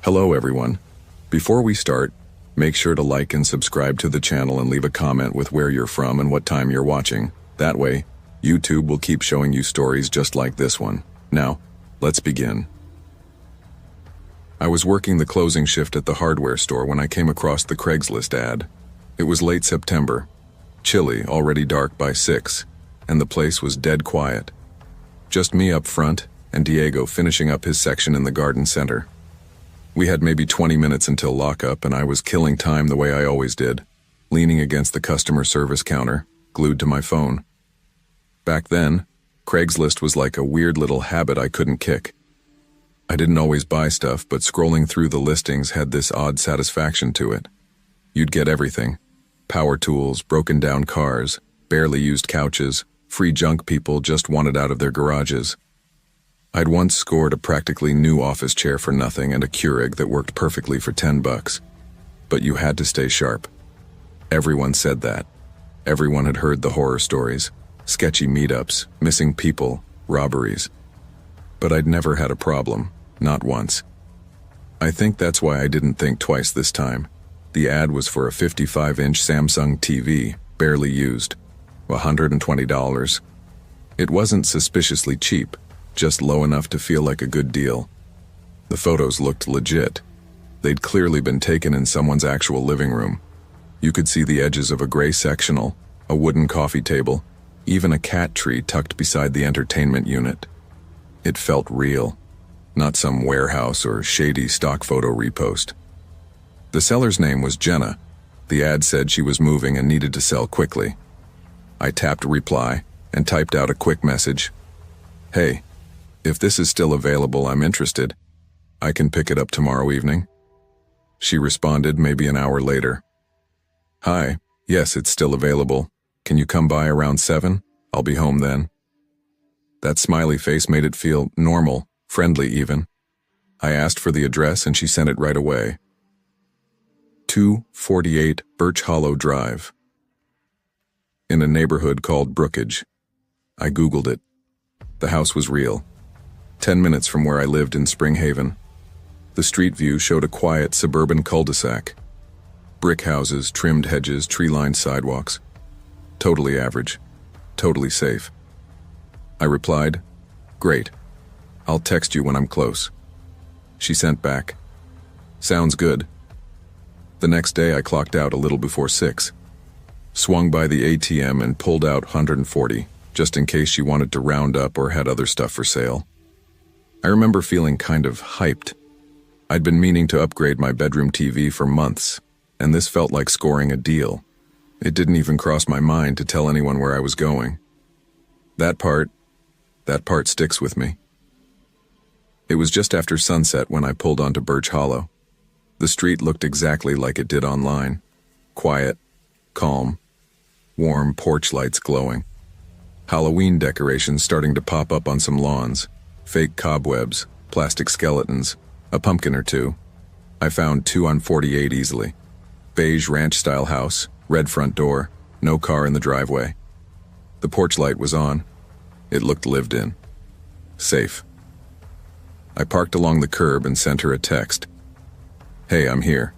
Hello everyone. Before we start, make sure to like and subscribe to the channel and leave a comment with where you're from and what time you're watching. That way, YouTube will keep showing you stories just like this one. Now, let's begin. I was working the closing shift at the hardware store when I came across the Craigslist ad. It was late September, chilly, already dark by 6, and the place was dead quiet. Just me up front and Diego finishing up his section in the garden center. We had maybe 20 minutes until lockup, and I was killing time the way I always did, leaning against the customer service counter, glued to my phone. Back then, Craigslist was like a weird little habit I couldn't kick. I didn't always buy stuff, but scrolling through the listings had this odd satisfaction to it. You'd get everything: power tools, broken down cars, barely used couches, free junk people just wanted out of their garages. I'd once scored a practically new office chair for nothing and a Keurig that worked perfectly for $10. But you had to stay sharp. Everyone said that. Everyone had heard the horror stories, sketchy meetups, missing people, robberies. But I'd never had a problem, not once. I think that's why I didn't think twice this time. The ad was for a 55-inch Samsung TV, barely used, $120. It wasn't suspiciously cheap, just low enough to feel like a good deal. The photos looked legit. They'd clearly been taken in someone's actual living room. You could see the edges of a gray sectional, a wooden coffee table, even a cat tree tucked beside the entertainment unit. It felt real, not some warehouse or shady stock photo repost. The seller's name was Jenna. The ad said she was moving and needed to sell quickly. I tapped reply and typed out a quick message. "Hey, if this is still available, I'm interested. I can pick it up tomorrow evening." She responded maybe an hour later. "Hi, yes, it's still available. Can you come by around 7? I'll be home then." That smiley face made it feel normal, friendly even. I asked for the address and she sent it right away. 248 Birch Hollow Drive. In a neighborhood called Brookage. I Googled it. The house was real. 10 minutes from where I lived in Spring Haven. The street view showed a quiet suburban cul-de-sac. Brick houses, trimmed hedges, tree-lined sidewalks. Totally average. Totally safe. I replied, "Great. I'll text you when I'm close." She sent back, "Sounds good." The next day I clocked out a little before 6. Swung by the ATM and pulled out $140, just in case she wanted to round up or had other stuff for sale. I remember feeling kind of hyped. I'd been meaning to upgrade my bedroom TV for months, and this felt like scoring a deal. It didn't even cross my mind to tell anyone where I was going. That part sticks with me. It was just after sunset when I pulled onto Birch Hollow. The street looked exactly like it did online. Quiet, calm, warm porch lights glowing. Halloween decorations starting to pop up on some lawns. Fake cobwebs, plastic skeletons, a pumpkin or two. I found 2 on 48 easily. Beige ranch-style house, red front door, no car in the driveway. The porch light was on. It looked lived in. Safe. I parked along the curb and sent her a text. "Hey, I'm here."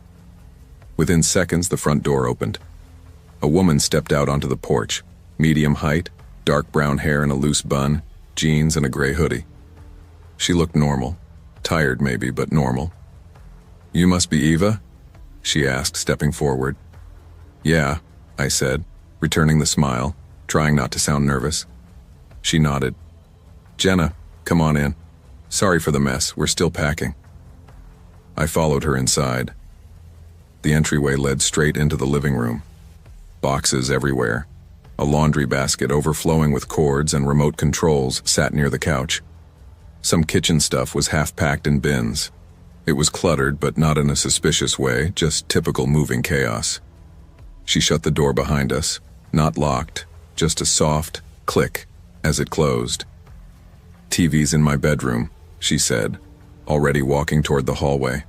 Within seconds, the front door opened. A woman stepped out onto the porch, medium height, dark brown hair in a loose bun, jeans and a gray hoodie. She looked normal. Tired maybe, but normal. "You must be Eva?" she asked, stepping forward. "Yeah," I said, returning the smile, trying not to sound nervous. She nodded. "Jenna, come on in. Sorry for the mess, we're still packing." I followed her inside. The entryway led straight into the living room. Boxes everywhere. A laundry basket overflowing with cords and remote controls sat near the couch. Some kitchen stuff was half-packed in bins. It was cluttered, but not in a suspicious way, just typical moving chaos. She shut the door behind us, not locked, just a soft click as it closed. "TV's in my bedroom," she said, already walking toward the hallway.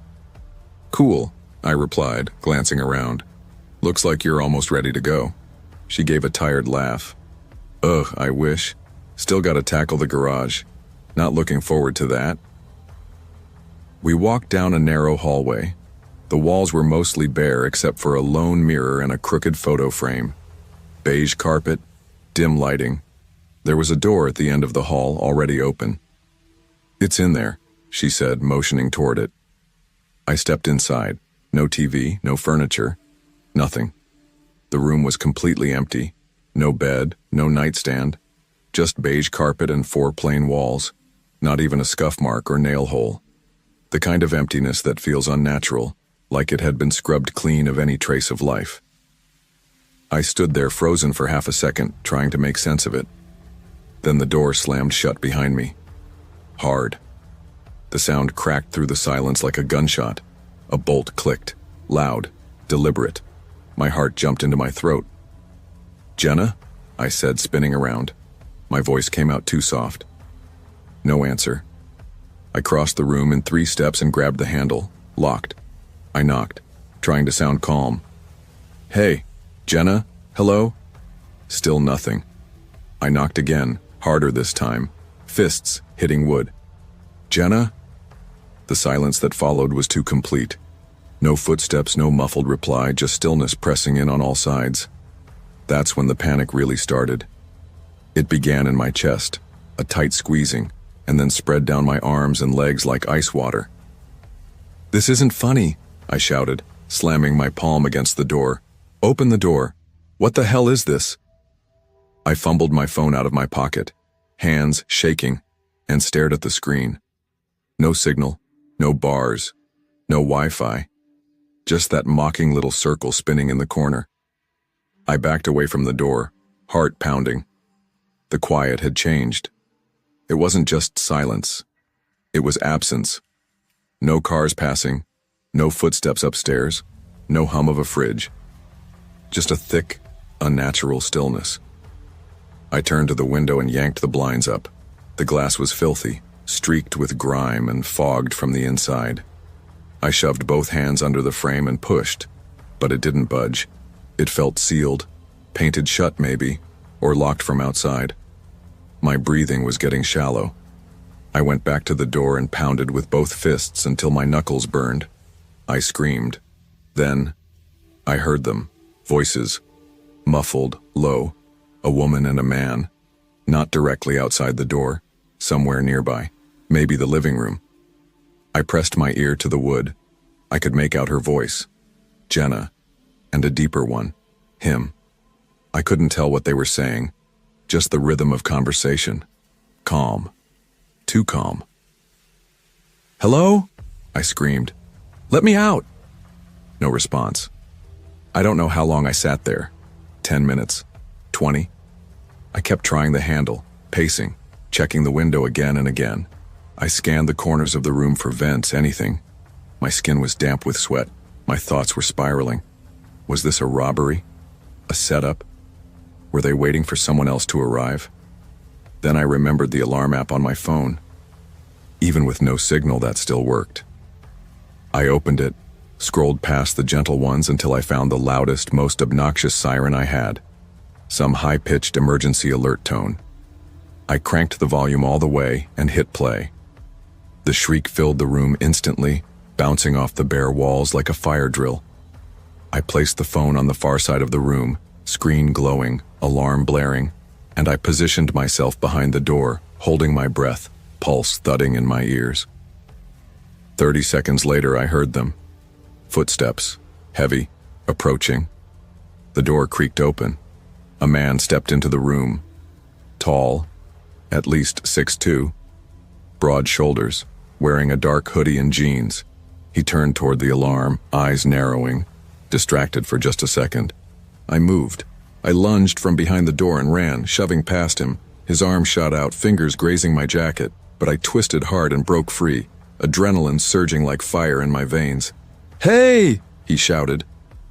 "Cool," I replied, glancing around. "Looks like you're almost ready to go." She gave a tired laugh. "Ugh, I wish. Still gotta tackle the garage. Not looking forward to that." We walked down a narrow hallway. The walls were mostly bare except for a lone mirror and a crooked photo frame. Beige carpet, dim lighting. There was a door at the end of the hall, already open. "It's in there," she said, motioning toward it. I stepped inside. No TV, no furniture, nothing. The room was completely empty. No bed, no nightstand, just beige carpet and 4 plain walls. Not even a scuff mark or nail hole. The kind of emptiness that feels unnatural, like it had been scrubbed clean of any trace of life. I stood there frozen for half a second, trying to make sense of it. Then the door slammed shut behind me. Hard. The sound cracked through the silence like a gunshot. A bolt clicked, loud, deliberate. My heart jumped into my throat. "Jenna?" I said, spinning around. My voice came out too soft. No answer. I crossed the room in 3 steps and grabbed the handle. Locked. I knocked, trying to sound calm. "Hey, Jenna? Hello?" Still nothing. I knocked again, harder this time, fists hitting wood. "Jenna?" The silence that followed was too complete. No footsteps, no muffled reply, just stillness pressing in on all sides. That's when the panic really started. It began in my chest, a tight squeezing, and then spread down my arms and legs like ice water. "This isn't funny," I shouted, slamming my palm against the door. "Open the door. What the hell is this?" I fumbled my phone out of my pocket, hands shaking, and stared at the screen. No signal, no bars, no Wi-Fi. Just that mocking little circle spinning in the corner. I backed away from the door, heart pounding. The quiet had changed. It wasn't just silence. It was absence. No cars passing, no footsteps upstairs, no hum of a fridge. Just a thick, unnatural stillness. I turned to the window and yanked the blinds up. The glass was filthy, streaked with grime and fogged from the inside. I shoved both hands under the frame and pushed, but it didn't budge. It felt sealed, painted shut maybe, or locked from outside. My breathing was getting shallow. I went back to the door and pounded with both fists until my knuckles burned. I screamed. Then, I heard them. Voices. Muffled, low. A woman and a man. Not directly outside the door. Somewhere nearby. Maybe the living room. I pressed my ear to the wood. I could make out her voice. Jenna. And a deeper one. Him. I couldn't tell what they were saying. Just the rhythm of conversation. Calm. Too calm. "Hello?" I screamed. "Let me out!" No response. I don't know how long I sat there. 10 minutes. 20. I kept trying the handle, pacing, checking the window again and again. I scanned the corners of the room for vents, anything. My skin was damp with sweat. My thoughts were spiraling. Was this a robbery? A setup? Were they waiting for someone else to arrive? Then I remembered the alarm app on my phone. Even with no signal, that still worked. I opened it, scrolled past the gentle ones until I found the loudest, most obnoxious siren I had. Some high-pitched emergency alert tone. I cranked the volume all the way and hit play. The shriek filled the room instantly, bouncing off the bare walls like a fire drill. I placed the phone on the far side of the room, screen glowing, alarm blaring, and I positioned myself behind the door, holding my breath, pulse thudding in my ears. 30 seconds later, I heard them. Footsteps, heavy, approaching. The door creaked open. A man stepped into the room. Tall, at least 6'2", broad shoulders, wearing a dark hoodie and jeans. He turned toward the alarm, eyes narrowing, distracted for just a second. I moved. I lunged from behind the door and ran, shoving past him. His arm shot out, fingers grazing my jacket, but I twisted hard and broke free, adrenaline surging like fire in my veins. "Hey!" he shouted.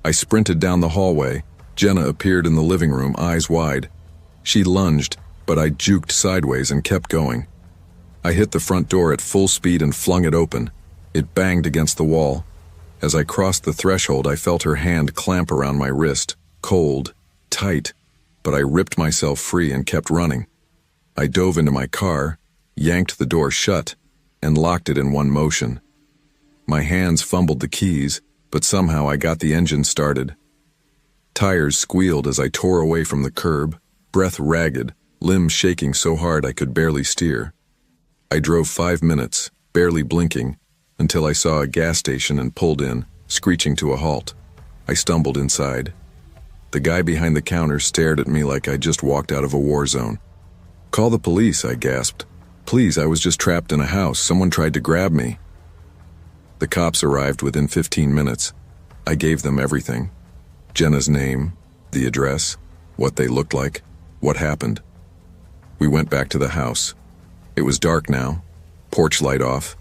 I sprinted down the hallway. Jenna appeared in the living room, eyes wide. She lunged, but I juked sideways and kept going. I hit the front door at full speed and flung it open. It banged against the wall. As I crossed the threshold, I felt her hand clamp around my wrist, cold, tight, but I ripped myself free and kept running. I dove into my car, yanked the door shut, and locked it in one motion. My hands fumbled the keys, but somehow I got the engine started. Tires squealed as I tore away from the curb, breath ragged, limbs shaking so hard I could barely steer. I drove 5 minutes, barely blinking, until I saw a gas station and pulled in, screeching to a halt. I stumbled inside. The guy behind the counter stared at me like I'd just walked out of a war zone. "Call the police," I gasped. "Please, I was just trapped in a house. Someone tried to grab me." The cops arrived within 15 minutes. I gave them everything. Jenna's name, the address, what they looked like, what happened. We went back to the house. It was dark now, porch light off,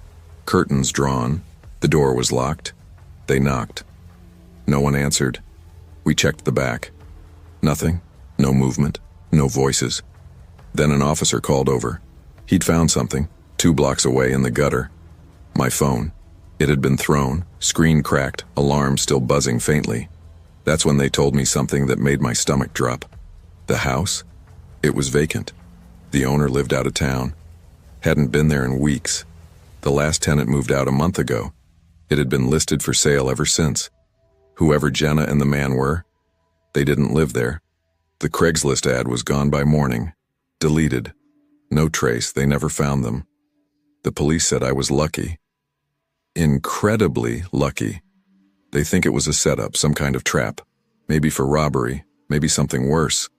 curtains drawn, the door was locked. They knocked. No one answered. We checked the back. Nothing, no movement, no voices. Then an officer called over. He'd found something, 2 blocks away in the gutter. My phone. It had been thrown, screen cracked, alarm still buzzing faintly. That's when they told me something that made my stomach drop. The house? It was vacant. The owner lived out of town. Hadn't been there in weeks. The last tenant moved out a month ago. It had been listed for sale ever since. Whoever Jenna and the man were, they didn't live there. The Craigslist ad was gone by morning. Deleted. No trace, they never found them. The police said I was lucky. Incredibly lucky. They think it was a setup, some kind of trap. Maybe for robbery, maybe something worse.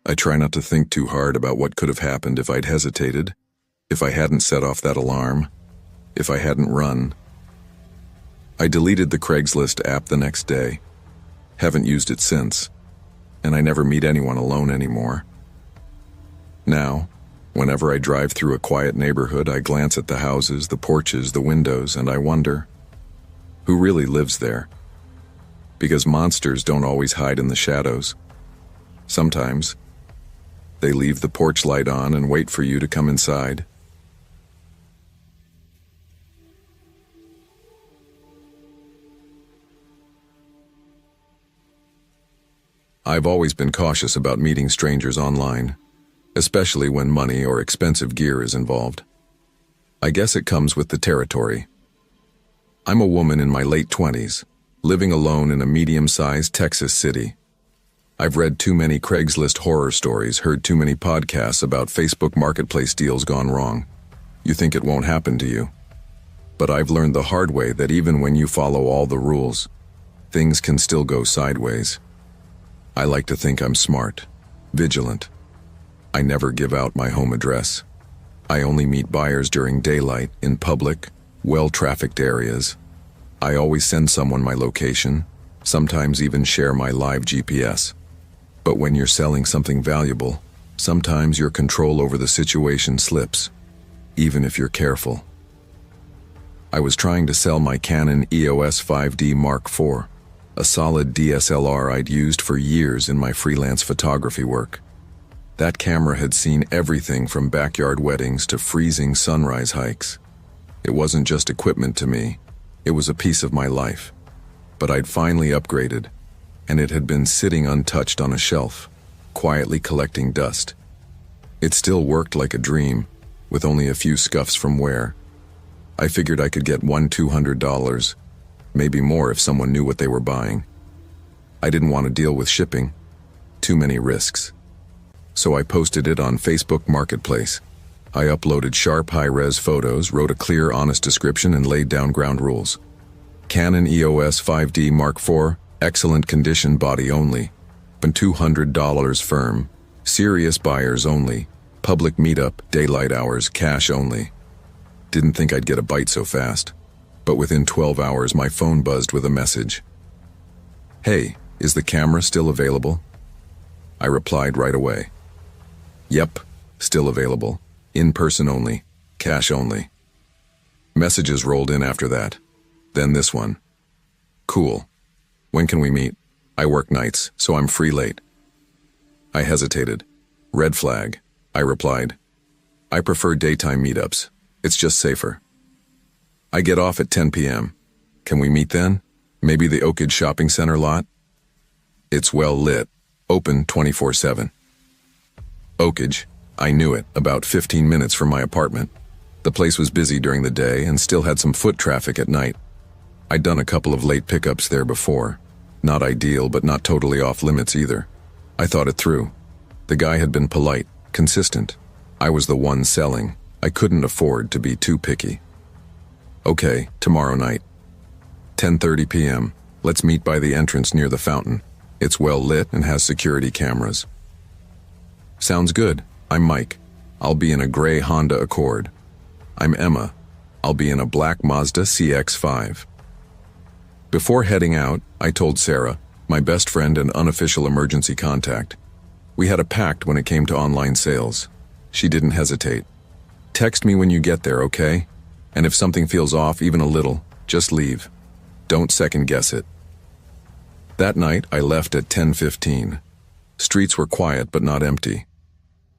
I try not to think too hard about what could have happened if I'd hesitated, if I hadn't set off that alarm, if I hadn't run. I deleted the Craigslist app the next day. Haven't used it since, and I never meet anyone alone anymore. Now, whenever I drive through a quiet neighborhood, I glance at the houses, the porches, the windows, and I wonder, who really lives there? Because monsters don't always hide in the shadows. Sometimes, they leave the porch light on and wait for you to come inside. I've always been cautious about meeting strangers online, especially when money or expensive gear is involved. I guess it comes with the territory. I'm a woman in my late 20s, living alone in a medium-sized Texas city. I've read too many Craigslist horror stories, heard too many podcasts about Facebook Marketplace deals gone wrong. You think it won't happen to you. But I've learned the hard way that even when you follow all the rules, things can still go sideways. I like to think I'm smart, vigilant. I never give out my home address. I only meet buyers during daylight, in public, well-trafficked areas. I always send someone my location, sometimes even share my live GPS. But when you're selling something valuable, sometimes your control over the situation slips, even if you're careful. I was trying to sell my Canon EOS 5D Mark IV, a solid DSLR I'd used for years in my freelance photography work. That camera had seen everything from backyard weddings to freezing sunrise hikes. It wasn't just equipment to me, it was a piece of my life. But I'd finally upgraded, and it had been sitting untouched on a shelf, quietly collecting dust. It still worked like a dream, with only a few scuffs from wear. I figured I could get $200, maybe more if someone knew what they were buying. I didn't want to deal with shipping, too many risks. So I posted it on Facebook Marketplace. I uploaded sharp high-res photos, wrote a clear, honest description, and laid down ground rules. Canon EOS 5D Mark IV, excellent condition, body only. And $200 firm. Serious buyers only. Public meetup, daylight hours, cash only. Didn't think I'd get a bite so fast. But within 12 hours, my phone buzzed with a message. "Hey, is the camera still available?" I replied right away. "Yep, still available. In person only. Cash only." Messages rolled in after that. Then this one. "Cool. When can we meet? I work nights, so I'm free late." I hesitated. "Red flag," I replied. "I prefer daytime meetups. It's just safer. I get off at 10 p.m. Can we meet then? Maybe the Oakage Shopping Center lot? It's well lit, open 24/7. Oakage, I knew it, about 15 minutes from my apartment. The place was busy during the day and still had some foot traffic at night. I'd done a couple of late pickups there before. Not ideal, but not totally off limits either. I thought it through. The guy had been polite, consistent. I was the one selling. I couldn't afford to be too picky. Okay, tomorrow night. 10:30 p.m. Let's meet by the entrance near the fountain. It's well lit and has security cameras. Sounds good. I'm Mike. I'll be in a gray Honda Accord. I'm Emma. I'll be in a black Mazda CX-5. Before heading out, I told Sarah, my best friend and unofficial emergency contact. We had a pact when it came to online sales. She didn't hesitate. Text me when you get there, okay? And if something feels off even a little, just leave. Don't second guess it. That night, I left at 10:15. Streets were quiet but not empty.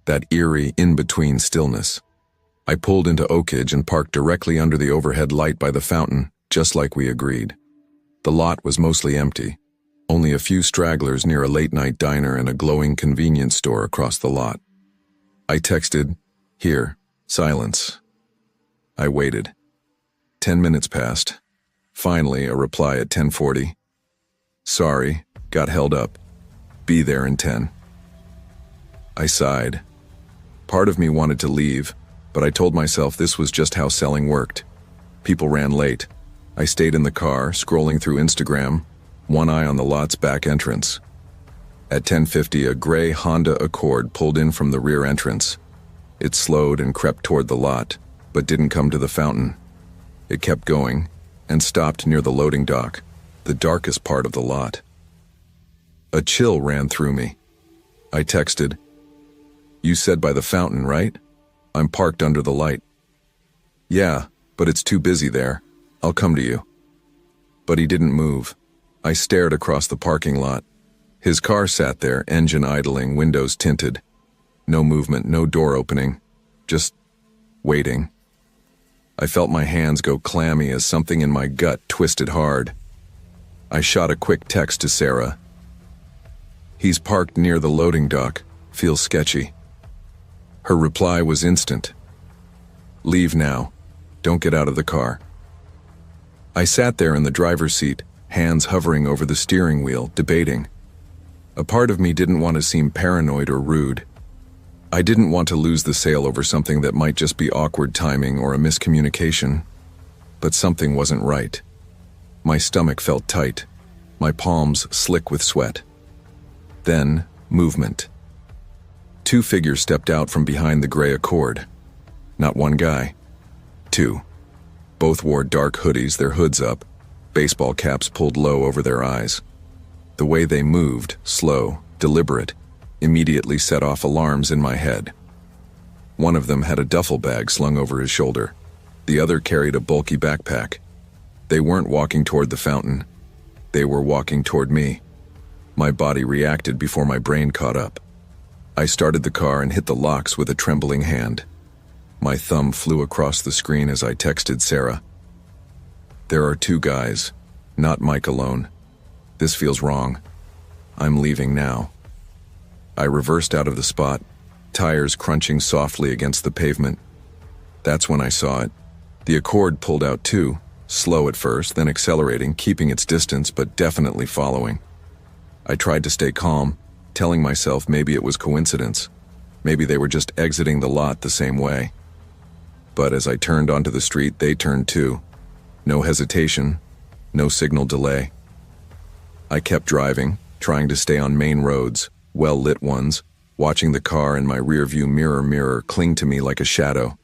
That eerie, in-between stillness. I pulled into Oakage and parked directly under the overhead light by the fountain, just like we agreed. The lot was mostly empty. Only a few stragglers near a late-night diner and a glowing convenience store across the lot. I texted, "Here." Silence. I waited. 10 minutes passed. Finally, a reply at 10:40. "Sorry, got held up. Be there in 10. I sighed. Part of me wanted to leave, but I told myself this was just how selling worked. People ran late. I stayed in the car, scrolling through Instagram, one eye on the lot's back entrance. At 10:50, a gray Honda Accord pulled in from the rear entrance. It slowed and crept toward the lot, but didn't come to the fountain. It kept going and stopped near the loading dock, the darkest part of the lot. A chill ran through me. I texted, "You said by the fountain, right? I'm parked under the light." "Yeah, but it's too busy there. I'll come to you." But he didn't move. I stared across the parking lot. His car sat there, engine idling, windows tinted. No movement, no door opening. Just waiting. I felt my hands go clammy as something in my gut twisted hard. I shot a quick text to Sarah. "He's parked near the loading dock. Feels sketchy." Her reply was instant. "Leave now. Don't get out of the car." I sat there in the driver's seat, hands hovering over the steering wheel, debating. A part of me didn't want to seem paranoid or rude. I didn't want to lose the sale over something that might just be awkward timing or a miscommunication. But something wasn't right. My stomach felt tight, my palms slick with sweat. Then, movement. Two figures stepped out from behind the gray Accord. Not one guy. Two. Both wore dark hoodies, their hoods up, baseball caps pulled low over their eyes. The way they moved, slow, deliberate, immediately set off alarms in my head. One of them had a duffel bag slung over his shoulder. The other carried a bulky backpack. They weren't walking toward the fountain. They were walking toward me. My body reacted before my brain caught up. I started the car and hit the locks with a trembling hand. My thumb flew across the screen as I texted Sarah. "There are two guys, not Mike alone. This feels wrong. I'm leaving now." I reversed out of the spot, tires crunching softly against the pavement. That's when I saw it. The Accord pulled out too, slow at first, then accelerating, keeping its distance but definitely following. I tried to stay calm, telling myself maybe it was coincidence. Maybe they were just exiting the lot the same way. But as I turned onto the street, they turned too. No hesitation, no signal delay. I kept driving, trying to stay on main roads, well-lit ones, watching the car in my rearview mirror cling to me like a shadow.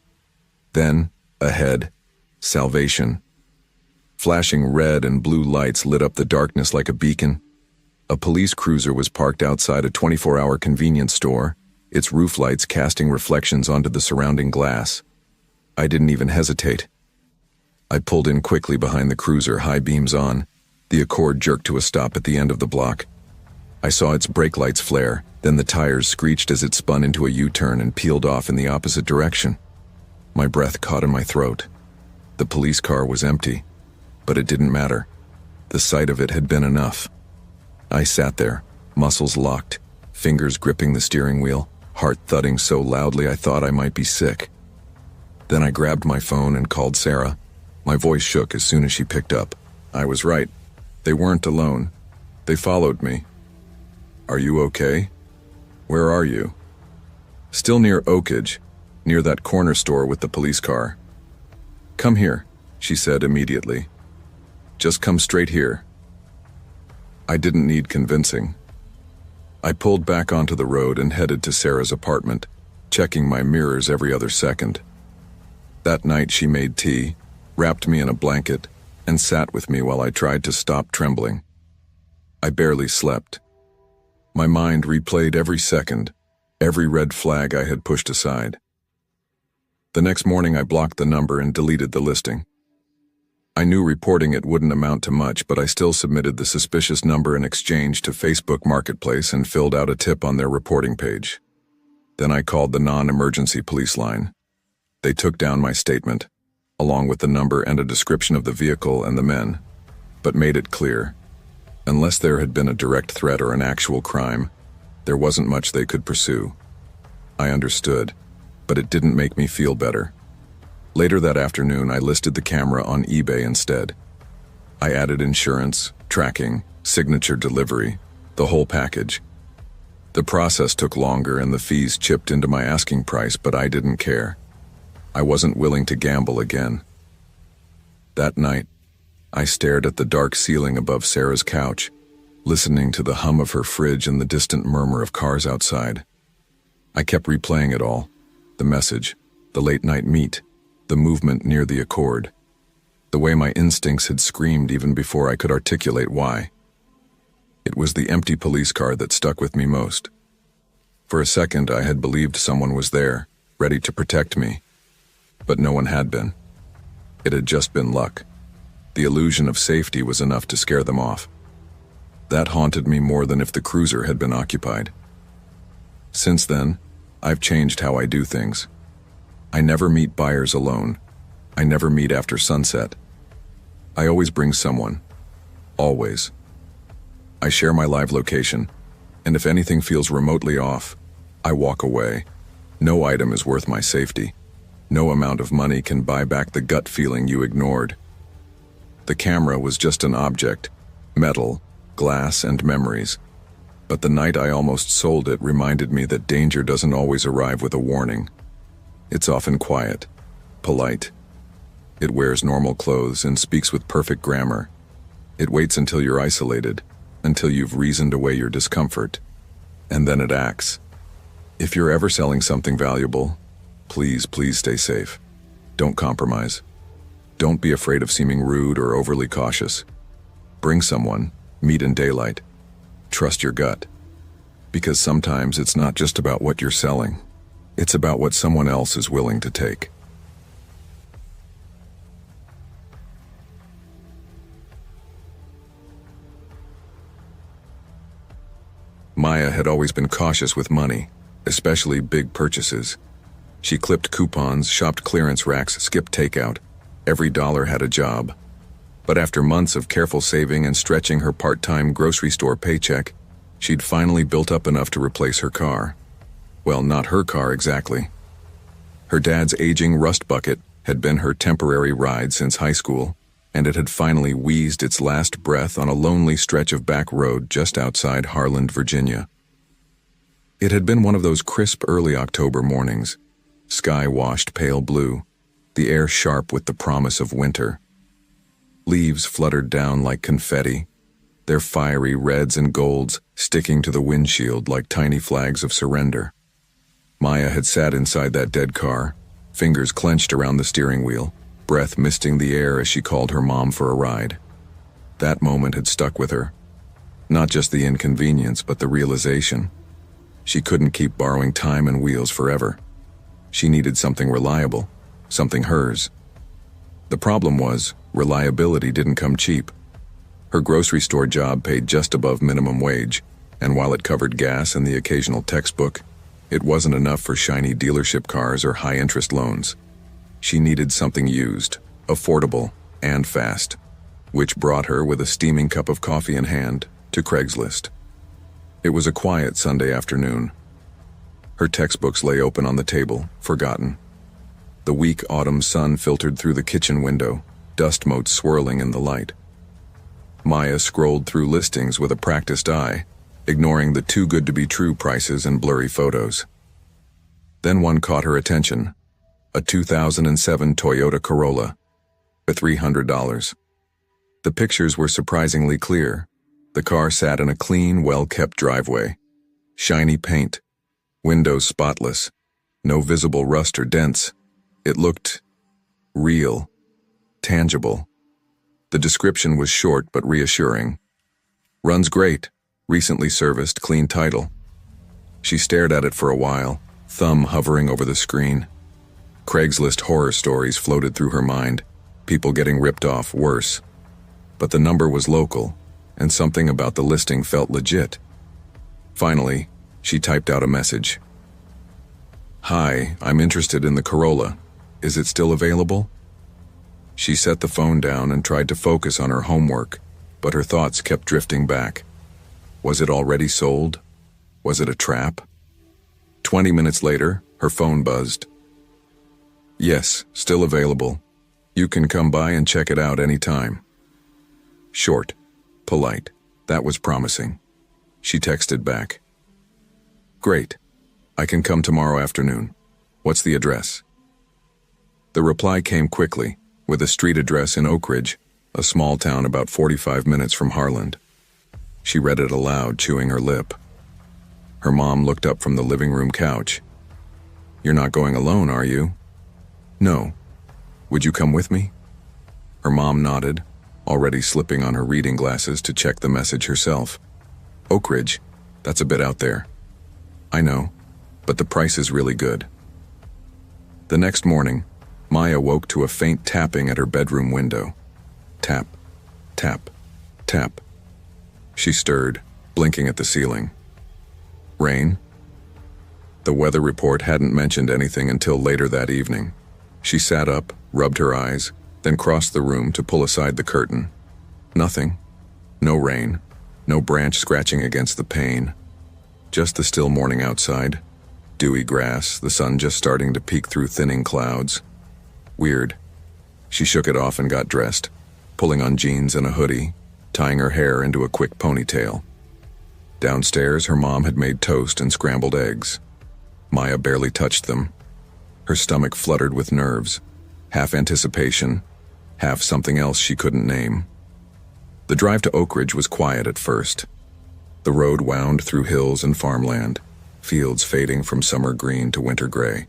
Then, ahead, salvation. Flashing red and blue lights lit up the darkness like a beacon. A police cruiser was parked outside a 24-hour convenience store, its roof lights casting reflections onto the surrounding glass. I didn't even hesitate. I pulled in quickly behind the cruiser, high beams on. The Accord jerked to a stop at the end of the block. I saw its brake lights flare, then the tires screeched as it spun into a U-turn and peeled off in the opposite direction. My breath caught in my throat. The police car was empty, but it didn't matter. The sight of it had been enough. I sat there, muscles locked, fingers gripping the steering wheel, heart thudding so loudly I thought I might be sick. Then I grabbed my phone and called Sarah. My voice shook as soon as she picked up. I was right. They weren't alone. They followed me. Are you okay? Where are you? Still near Oakage, near that corner store with the police car. Come here, she said immediately. Just come straight here. I didn't need convincing. I pulled back onto the road and headed to Sarah's apartment, checking my mirrors every other second. That night she made tea, wrapped me in a blanket, and sat with me while I tried to stop trembling. I barely slept. My mind replayed every second, every red flag I had pushed aside. The next morning I blocked the number and deleted the listing. I knew reporting it wouldn't amount to much, but I still submitted the suspicious number in exchange to Facebook Marketplace and filled out a tip on their reporting page. Then I called the non-emergency police line. They took down my statement, along with the number and a description of the vehicle and the men, but made it clear, unless there had been a direct threat or an actual crime, there wasn't much they could pursue. I understood, but it didn't make me feel better. Later that afternoon, I listed the camera on eBay instead. I added insurance, tracking, signature delivery, the whole package. The process took longer and the fees chipped into my asking price, but I didn't care. I wasn't willing to gamble again. That night, I stared at the dark ceiling above Sarah's couch, listening to the hum of her fridge and the distant murmur of cars outside. I kept replaying it all, the message, the late-night meet, the movement near the Accord, the way my instincts had screamed even before I could articulate why. It was the empty police car that stuck with me most. For a second, I had believed someone was there, ready to protect me, but no one had been. It had just been luck. The illusion of safety was enough to scare them off. That haunted me more than if the cruiser had been occupied. Since then, I've changed how I do things. I never meet buyers alone. I never meet after sunset. I always bring someone. Always. I share my live location, and if anything feels remotely off, I walk away. No item is worth my safety. No amount of money can buy back the gut feeling you ignored. The camera was just an object, metal, glass, and memories. But the night I almost sold it reminded me that danger doesn't always arrive with a warning. It's often quiet, polite. It wears normal clothes and speaks with perfect grammar. It waits until you're isolated, until you've reasoned away your discomfort, and then it acts. If you're ever selling something valuable, please stay safe. Don't compromise. Don't be afraid of seeming rude or overly cautious. Bring someone, meet in daylight. Trust your gut. Because sometimes it's not just about what you're selling. It's about what someone else is willing to take. Maya had always been cautious with money, especially big purchases. She clipped coupons, shopped clearance racks, skipped takeout. Every dollar had a job. But after months of careful saving and stretching her part-time grocery store paycheck, she'd finally built up enough to replace her car. Well, not her car exactly. Her dad's aging rust bucket had been her temporary ride since high school, and it had finally wheezed its last breath on a lonely stretch of back road just outside Harland, Virginia. It had been one of those crisp early October mornings, sky washed pale blue, the air sharp with the promise of winter. Leaves fluttered down like confetti, their fiery reds and golds sticking to the windshield like tiny flags of surrender. Maya had sat inside that dead car, fingers clenched around the steering wheel, breath misting the air as she called her mom for a ride. That moment had stuck with her. Not just the inconvenience, but the realization. She couldn't keep borrowing time and wheels forever. She needed something reliable, something hers. The problem was, reliability didn't come cheap. Her grocery store job paid just above minimum wage, and while it covered gas and the occasional textbook, it wasn't enough for shiny dealership cars or high-interest loans. She needed something used, affordable, and fast, which brought her with a steaming cup of coffee in hand to Craigslist. It was a quiet Sunday afternoon. Her textbooks lay open on the table, forgotten. The weak autumn sun filtered through the kitchen window, dust motes swirling in the light. Maya scrolled through listings with a practiced eye, ignoring the too-good-to-be-true prices and blurry photos. Then one caught her attention, a 2007 Toyota Corolla, for $300. The pictures were surprisingly clear. The car sat in a clean, well-kept driveway. Shiny paint, windows spotless, no visible rust or dents. It looked real, tangible. The description was short but reassuring. Runs great, recently serviced, clean title. She stared at it for a while, thumb hovering over the screen. Craigslist horror stories floated through her mind, people getting ripped off, worse. But the number was local, and something about the listing felt legit. Finally, she typed out a message. "Hi, I'm interested in the Corolla. Is it still available?" She set the phone down and tried to focus on her homework, but her thoughts kept drifting back. Was it already sold? Was it a trap? 20 minutes later, her phone buzzed. "Yes, still available. You can come by and check it out anytime." Short, polite, that was promising. She texted back. "Great. I can come tomorrow afternoon. What's the address?" The reply came quickly, with a street address in Oak Ridge, a small town about 45 minutes from Harland. She read it aloud, chewing her lip. Her mom looked up from the living room couch. "You're not going alone, are you?" "No. Would you come with me?" Her mom nodded, already slipping on her reading glasses to check the message herself. "Oak Ridge, that's a bit out there." "I know, but the price is really good." The next morning, Maya woke to a faint tapping at her bedroom window. Tap, tap, tap. She stirred, blinking at the ceiling. Rain? The weather report hadn't mentioned anything until later that evening. She sat up, rubbed her eyes, then crossed the room to pull aside the curtain. Nothing. No rain. No branch scratching against the pane. Just the still morning outside. Dewy grass, the sun just starting to peek through thinning clouds. Weird. She shook it off and got dressed, pulling on jeans and a hoodie, tying her hair into a quick ponytail. Downstairs, her mom had made toast and scrambled eggs. Maya barely touched them. Her stomach fluttered with nerves, half anticipation, half something else she couldn't name. The drive to Oak Ridge was quiet at first. The road wound through hills and farmland, fields fading from summer green to winter gray.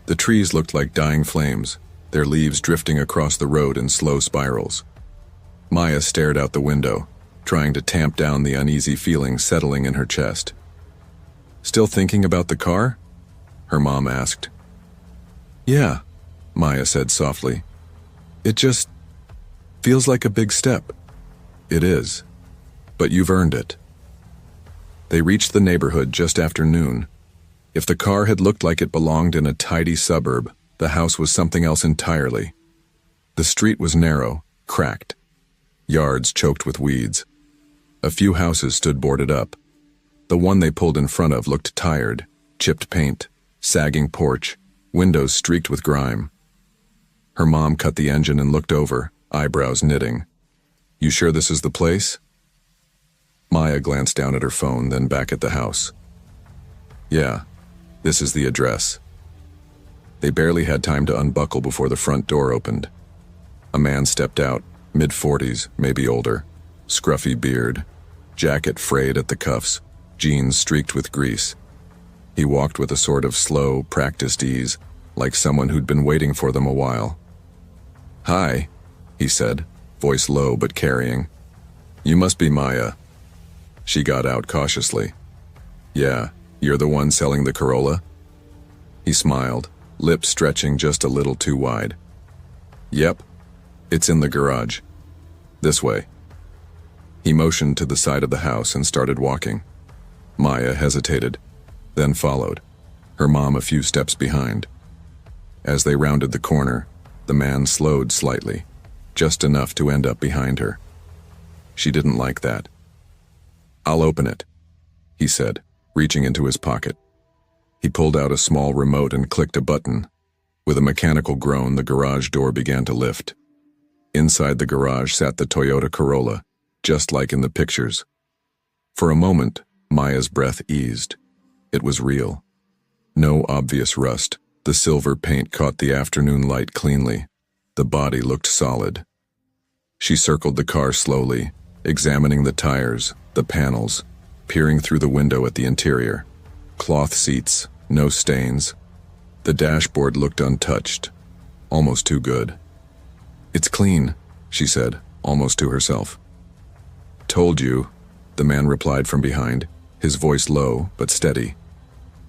The trees looked like dying flames, their leaves drifting across the road in slow spirals. Maya stared out the window, trying to tamp down the uneasy feeling settling in her chest. "Still thinking about the car?" her mom asked. "Yeah," Maya said softly. "It just feels like a big step." "It is, but you've earned it." They reached the neighborhood just after noon. If the car had looked like it belonged in a tidy suburb, the house was something else entirely. The street was narrow, cracked, yards choked with weeds. A few houses stood boarded up. The one they pulled in front of looked tired, chipped paint, sagging porch, windows streaked with grime. Her mom cut the engine and looked over, eyebrows knitting. "You sure this is the place?" Maya glanced down at her phone, then back at the house. "Yeah, this is the address." They barely had time to unbuckle before the front door opened. A man stepped out, mid-40s, maybe older, scruffy beard, jacket frayed at the cuffs, jeans streaked with grease. He walked with a sort of slow, practiced ease, like someone who'd been waiting for them a while. "Hi," he said, voice low but carrying. "You must be Maya." She got out cautiously. "Yeah, you're the one selling the Corolla?" He smiled, lips stretching just a little too wide. "Yep, it's in the garage. This way." He motioned to the side of the house and started walking. Maya hesitated, then followed, her mom a few steps behind. As they rounded the corner, the man slowed slightly, just enough to end up behind her. She didn't like that. "I'll open it," he said, reaching into his pocket. He pulled out a small remote and clicked a button. With a mechanical groan, the garage door began to lift. Inside the garage sat the Toyota Corolla, just like in the pictures. For a moment, Maya's breath eased. It was real. No obvious rust. The silver paint caught the afternoon light cleanly. The body looked solid. She circled the car slowly, examining the tires, the panels, peering through the window at the interior. Cloth seats, no stains. The dashboard looked untouched, almost too good. "It's clean," she said, almost to herself. "Told you," the man replied from behind, his voice low but steady.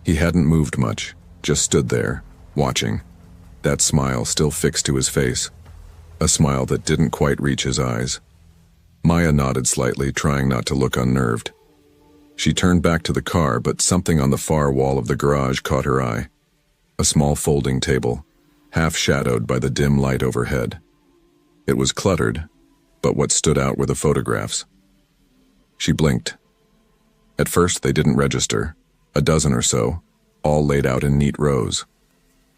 He hadn't moved much, just stood there, watching, that smile still fixed to his face, a smile that didn't quite reach his eyes. Maya nodded slightly, trying not to look unnerved. She turned back to the car, but something on the far wall of the garage caught her eye. A small folding table, half shadowed by the dim light overhead. It was cluttered, but what stood out were the photographs. She blinked. At first they didn't register, a dozen or so, all laid out in neat rows.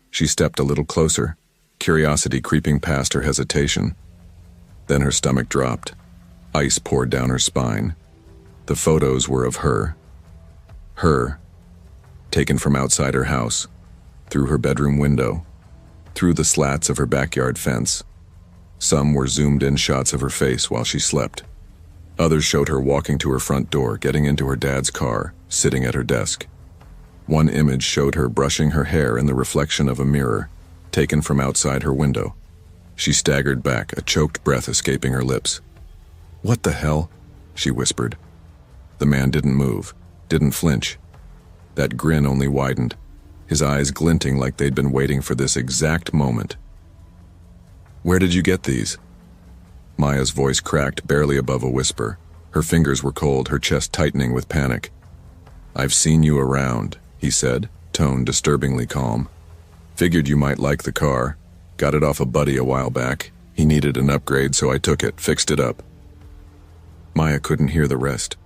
She stepped a little closer, curiosity creeping past her hesitation. Then her stomach dropped. Ice poured down her spine. The photos were of her. Her, taken from outside her house, through her bedroom window, through the slats of her backyard fence. Some were zoomed-in shots of her face while she slept. Others showed her walking to her front door, getting into her dad's car, sitting at her desk. One image showed her brushing her hair in the reflection of a mirror, taken from outside her window. She staggered back, a choked breath escaping her lips. "What the hell?" she whispered. The man didn't move, didn't flinch. That grin only widened, his eyes glinting like they'd been waiting for this exact moment. "Where did you get these?" Maya's voice cracked barely above a whisper. Her fingers were cold, her chest tightening with panic. "I've seen you around," he said, tone disturbingly calm. "Figured you might like the car. Got it off a buddy a while back. He needed an upgrade, so I took it, fixed it up." Maya couldn't hear the rest.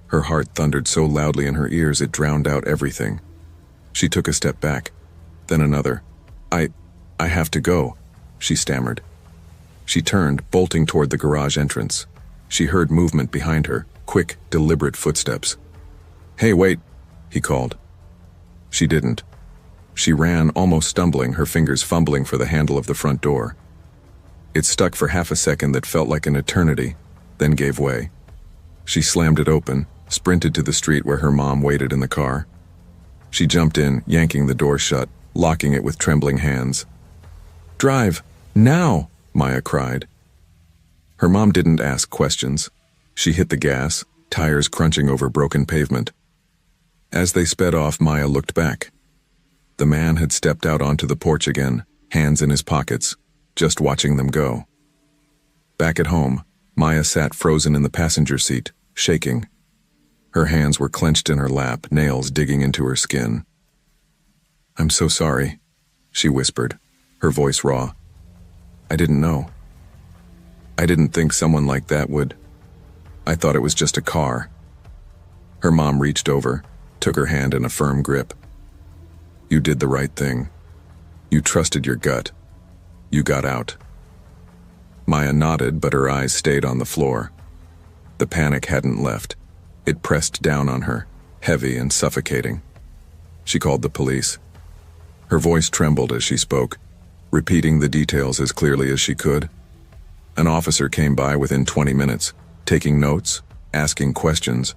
Her heart thundered so loudly in her ears it drowned out everything. She took a step back, then another. I have to go," she stammered. She turned, bolting toward the garage entrance. She heard movement behind her, quick, deliberate footsteps. "Hey, wait," he called. She didn't. She ran, almost stumbling, her fingers fumbling for the handle of the front door. It stuck for half a second that felt like an eternity, then gave way. She slammed it open, sprinted to the street where her mom waited in the car. She jumped in, yanking the door shut, locking it with trembling hands. "Drive! Now!" Maya cried. Her mom didn't ask questions. She hit the gas, tires crunching over broken pavement. As they sped off, Maya looked back. The man had stepped out onto the porch again, hands in his pockets, just watching them go. Back at home, Maya sat frozen in the passenger seat, shaking. Her hands were clenched in her lap, nails digging into her skin. "I'm so sorry," she whispered, her voice raw. "I didn't know. I didn't think someone like that would. I thought it was just a car." Her mom reached over, took her hand in a firm grip. "You did the right thing. You trusted your gut. You got out." Maya nodded, but her eyes stayed on the floor. The panic hadn't left. It pressed down on her, heavy and suffocating. She called the police. Her voice trembled as she spoke, repeating the details as clearly as she could. An officer came by within 20 minutes, taking notes, asking questions,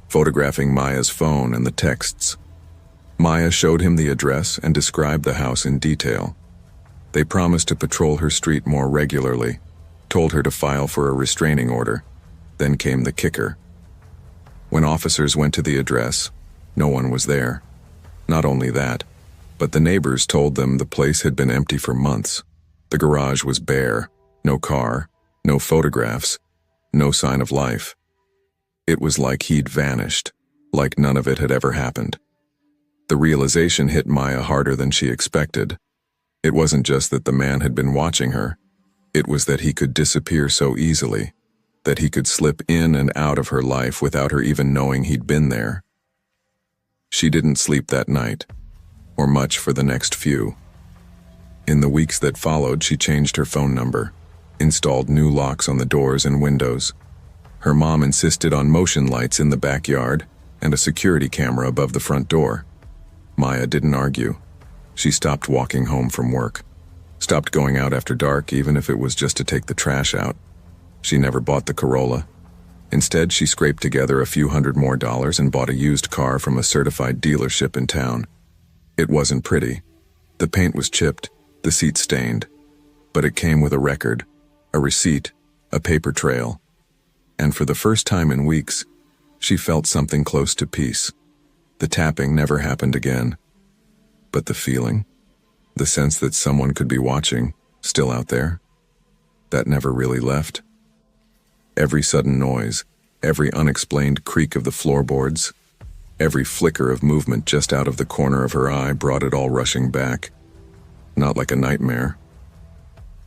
photographing Maya's phone and the texts. Maya showed him the address and described the house in detail. They promised to patrol her street more regularly, told her to file for a restraining order. Then came the kicker. When officers went to the address, no one was there. Not only that, but the neighbors told them the place had been empty for months. The garage was bare, no car, no photographs, no sign of life. It was like he'd vanished, like none of it had ever happened. The realization hit Maya harder than she expected. It wasn't just that the man had been watching her. It was that he could disappear so easily, that he could slip in and out of her life without her even knowing he'd been there. She didn't sleep that night, or much for the next few. In the weeks that followed, she changed her phone number, installed new locks on the doors and windows. Her mom insisted on motion lights in the backyard and a security camera above the front door. Maya didn't argue. She stopped walking home from work. Stopped going out after dark, even if it was just to take the trash out. She never bought the Corolla. Instead, she scraped together a few $100 more and bought a used car from a certified dealership in town. It wasn't pretty. The paint was chipped, the seat stained. But it came with a record, a receipt, a paper trail. And for the first time in weeks, she felt something close to peace. The tapping never happened again. But the feeling, the sense that someone could be watching, still out there, that never really left. Every sudden noise, every unexplained creak of the floorboards, every flicker of movement just out of the corner of her eye brought it all rushing back. Not like a nightmare.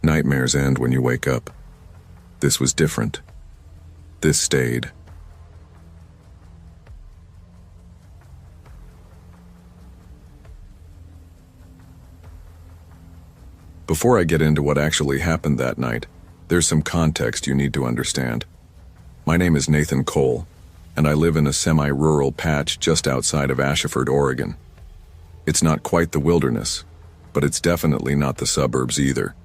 Nightmares end when you wake up. This was different. This stayed. Before I get into what actually happened that night, there's some context you need to understand. My name is Nathan Cole, and I live in a semi-rural patch just outside of Ashford, Oregon. It's not quite the wilderness, but it's definitely not the suburbs either.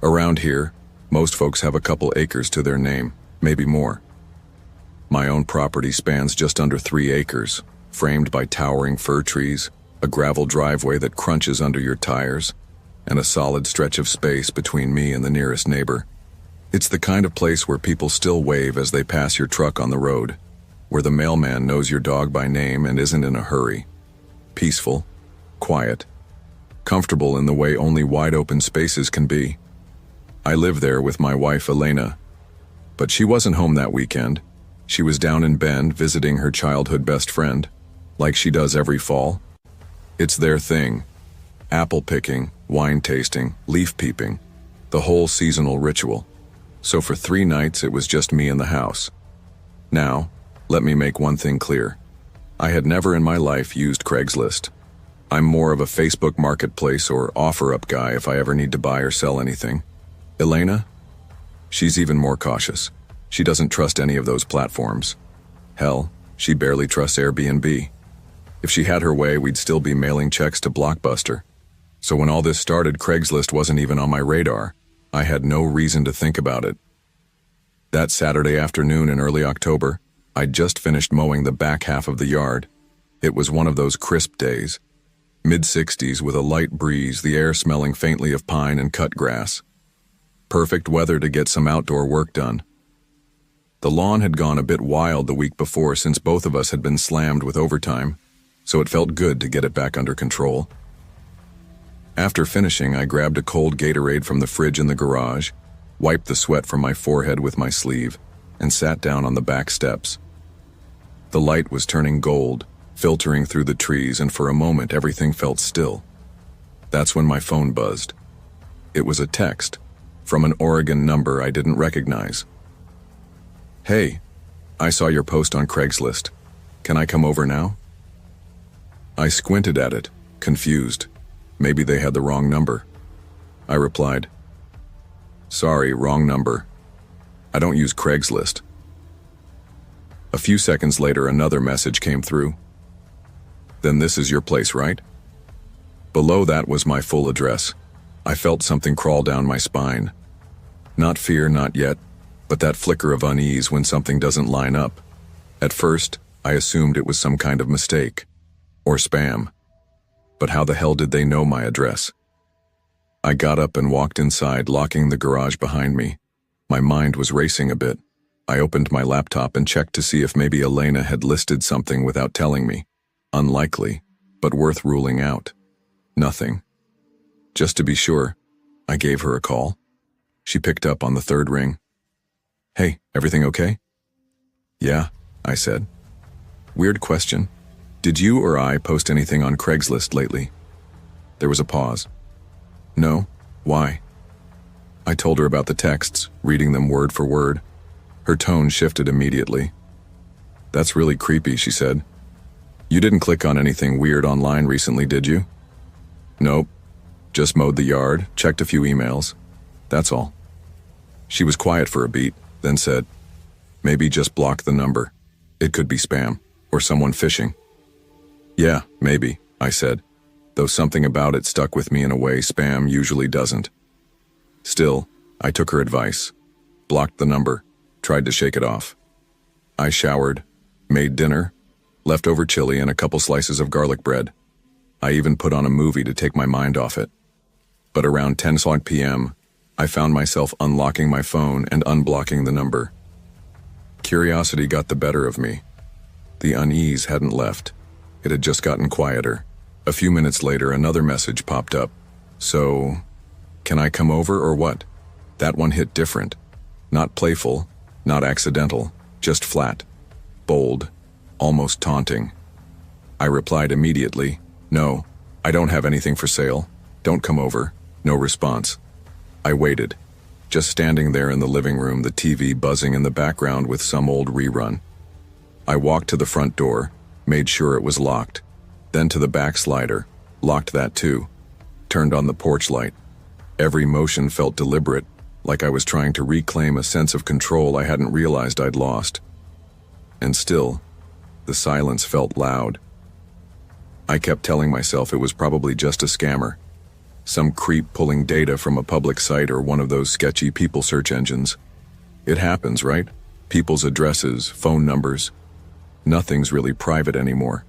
Around here, most folks have a couple acres to their name, maybe more. My own property spans just under 3 acres, framed by towering fir trees, a gravel driveway that crunches under your tires, and a solid stretch of space between me and the nearest neighbor. It's the kind of place where people still wave as they pass your truck on the road, where the mailman knows your dog by name and isn't in a hurry. Peaceful, quiet, comfortable in the way only wide-open spaces can be. I live there with my wife Elena, but she wasn't home that weekend. She was down in Bend visiting her childhood best friend, like she does every fall. It's their thing. Apple picking, wine tasting, leaf peeping, the whole seasonal ritual. So for 3 nights it was just me in the house. Now, let me make one thing clear. I had never in my life used Craigslist. I'm more of a Facebook marketplace or offer-up guy if I ever need to buy or sell anything. Elena? She's even more cautious. She doesn't trust any of those platforms. Hell, she barely trusts Airbnb. If she had her way, we'd still be mailing checks to Blockbuster. So when all this started, Craigslist wasn't even on my radar. I had no reason to think about it. That Saturday afternoon in early October, I'd just finished mowing the back half of the yard. It was one of those crisp days. Mid-60s with a light breeze, the air smelling faintly of pine and cut grass. Perfect weather to get some outdoor work done. The lawn had gone a bit wild the week before since both of us had been slammed with overtime, so it felt good to get it back under control. After finishing, I grabbed a cold Gatorade from the fridge in the garage, wiped the sweat from my forehead with my sleeve, and sat down on the back steps. The light was turning gold, filtering through the trees, and for a moment everything felt still. That's when my phone buzzed. It was a text, from an Oregon number I didn't recognize. "Hey, I saw your post on Craigslist. Can I come over now?" I squinted at it, confused. Maybe they had the wrong number. I replied, "Sorry, wrong number. I don't use Craigslist." A few seconds later, another message came through. "Then this is your place, right?" Below that was my full address. I felt something crawl down my spine. Not fear, not yet, but that flicker of unease when something doesn't line up. At first, I assumed it was some kind of mistake. Or spam. But how the hell did they know my address? I got up and walked inside, locking the garage behind me. My mind was racing a bit. I opened my laptop and checked to see if maybe Elena had listed something without telling me. Unlikely, but worth ruling out. Nothing. Just to be sure, I gave her a call. She picked up on the 3rd ring. "Hey, everything okay?" "Yeah," I said. "Weird question. Did you or I post anything on Craigslist lately?" There was a pause. "No. Why?" I told her about the texts, reading them word for word. Her tone shifted immediately. "That's really creepy," she said. "You didn't click on anything weird online recently, did you?" "Nope. Just mowed the yard, checked a few emails. That's all." She was quiet for a beat, then said, Maybe just block the number. It could be spam, or someone phishing. Yeah, maybe, I said, though something about it stuck with me in a way spam usually doesn't. Still, I took her advice, blocked the number, tried to shake it off. I showered, made dinner, leftover chili and a couple slices of garlic bread. I even put on a movie to take my mind off it. But around 10 p.m., I found myself unlocking my phone and unblocking the number. Curiosity got the better of me. The unease hadn't left. It had just gotten quieter. A few minutes later, another message popped up. So, can I come over or what? That one hit different. Not playful, not accidental, just flat, bold, almost taunting. I replied immediately, no, I don't have anything for sale. Don't come over. No response. I waited, just standing there in the living room, the TV buzzing in the background with some old rerun. I walked to the front door, made sure it was locked, then to the back slider, locked that too, turned on the porch light. Every motion felt deliberate, like I was trying to reclaim a sense of control I hadn't realized I'd lost. And still, the silence felt loud. I kept telling myself it was probably just a scammer. Some creep pulling data from a public site or one of those sketchy people search engines. It happens, right? People's addresses, phone numbers. Nothing's really private anymore.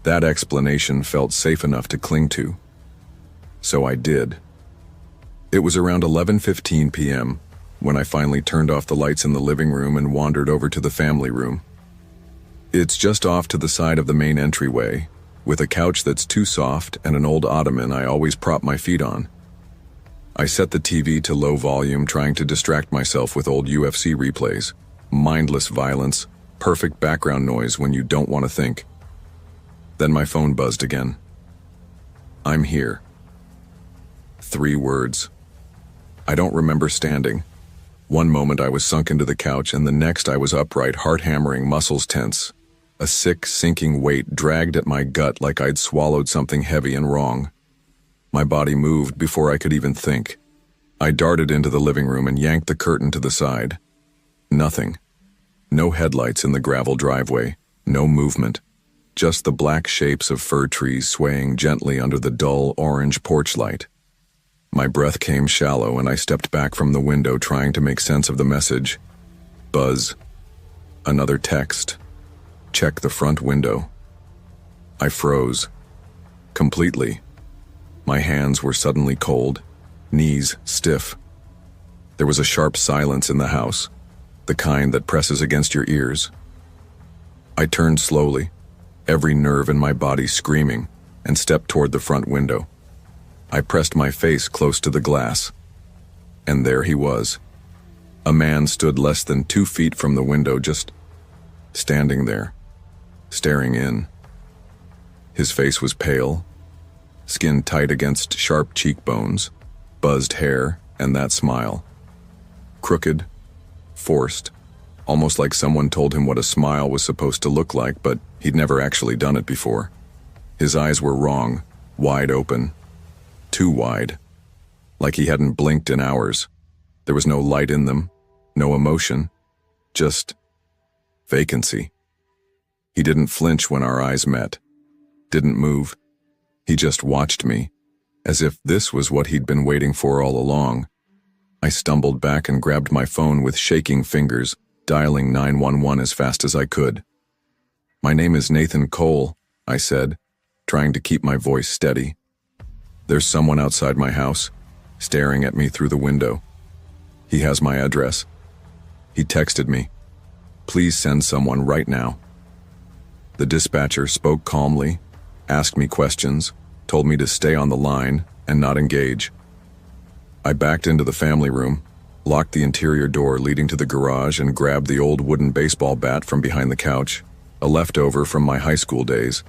That explanation felt safe enough to cling to. So I did. It was around 11:15 p.m. when I finally turned off the lights in the living room and wandered over to the family room. It's just off to the side of the main entryway, with a couch that's too soft and an old ottoman I always prop my feet on. I set the TV to low volume, trying to distract myself with old UFC replays. Mindless violence, perfect background noise when you don't want to think. Then my phone buzzed again. I'm here. 3 words. I don't remember standing. One moment I was sunk into the couch, and the next I was upright, heart hammering, muscles tense. A sick, sinking weight dragged at my gut like I'd swallowed something heavy and wrong. My body moved before I could even think. I darted into the living room and yanked the curtain to the side. Nothing. No headlights in the gravel driveway. No movement. Just the black shapes of fir trees swaying gently under the dull orange porch light. My breath came shallow and I stepped back from the window, trying to make sense of the message. Buzz. Another text. Check the front window. I froze. Completely. My hands were suddenly cold, knees stiff. There was a sharp silence in the house, the kind that presses against your ears. I turned slowly, every nerve in my body screaming, and stepped toward the front window. I pressed my face close to the glass. And there he was. A man stood less than 2 feet from the window, just standing there, staring in. His face was pale, skin tight against sharp cheekbones, buzzed hair, and that smile. Crooked, forced, almost like someone told him what a smile was supposed to look like, but he'd never actually done it before. His eyes were wrong, wide open, too wide, like he hadn't blinked in hours. There was no light in them, no emotion, just vacancy. He didn't flinch when our eyes met, didn't move. He just watched me, as if this was what he'd been waiting for all along. I stumbled back and grabbed my phone with shaking fingers, dialing 911 as fast as I could. "My name is Nathan Cole," I said, trying to keep my voice steady. "There's someone outside my house, staring at me through the window. He has my address. He texted me. Please send someone right now." The dispatcher spoke calmly, asked me questions, told me to stay on the line and not engage. I backed into the family room, locked the interior door leading to the garage, and grabbed the old wooden baseball bat from behind the couch, a leftover from my high school days,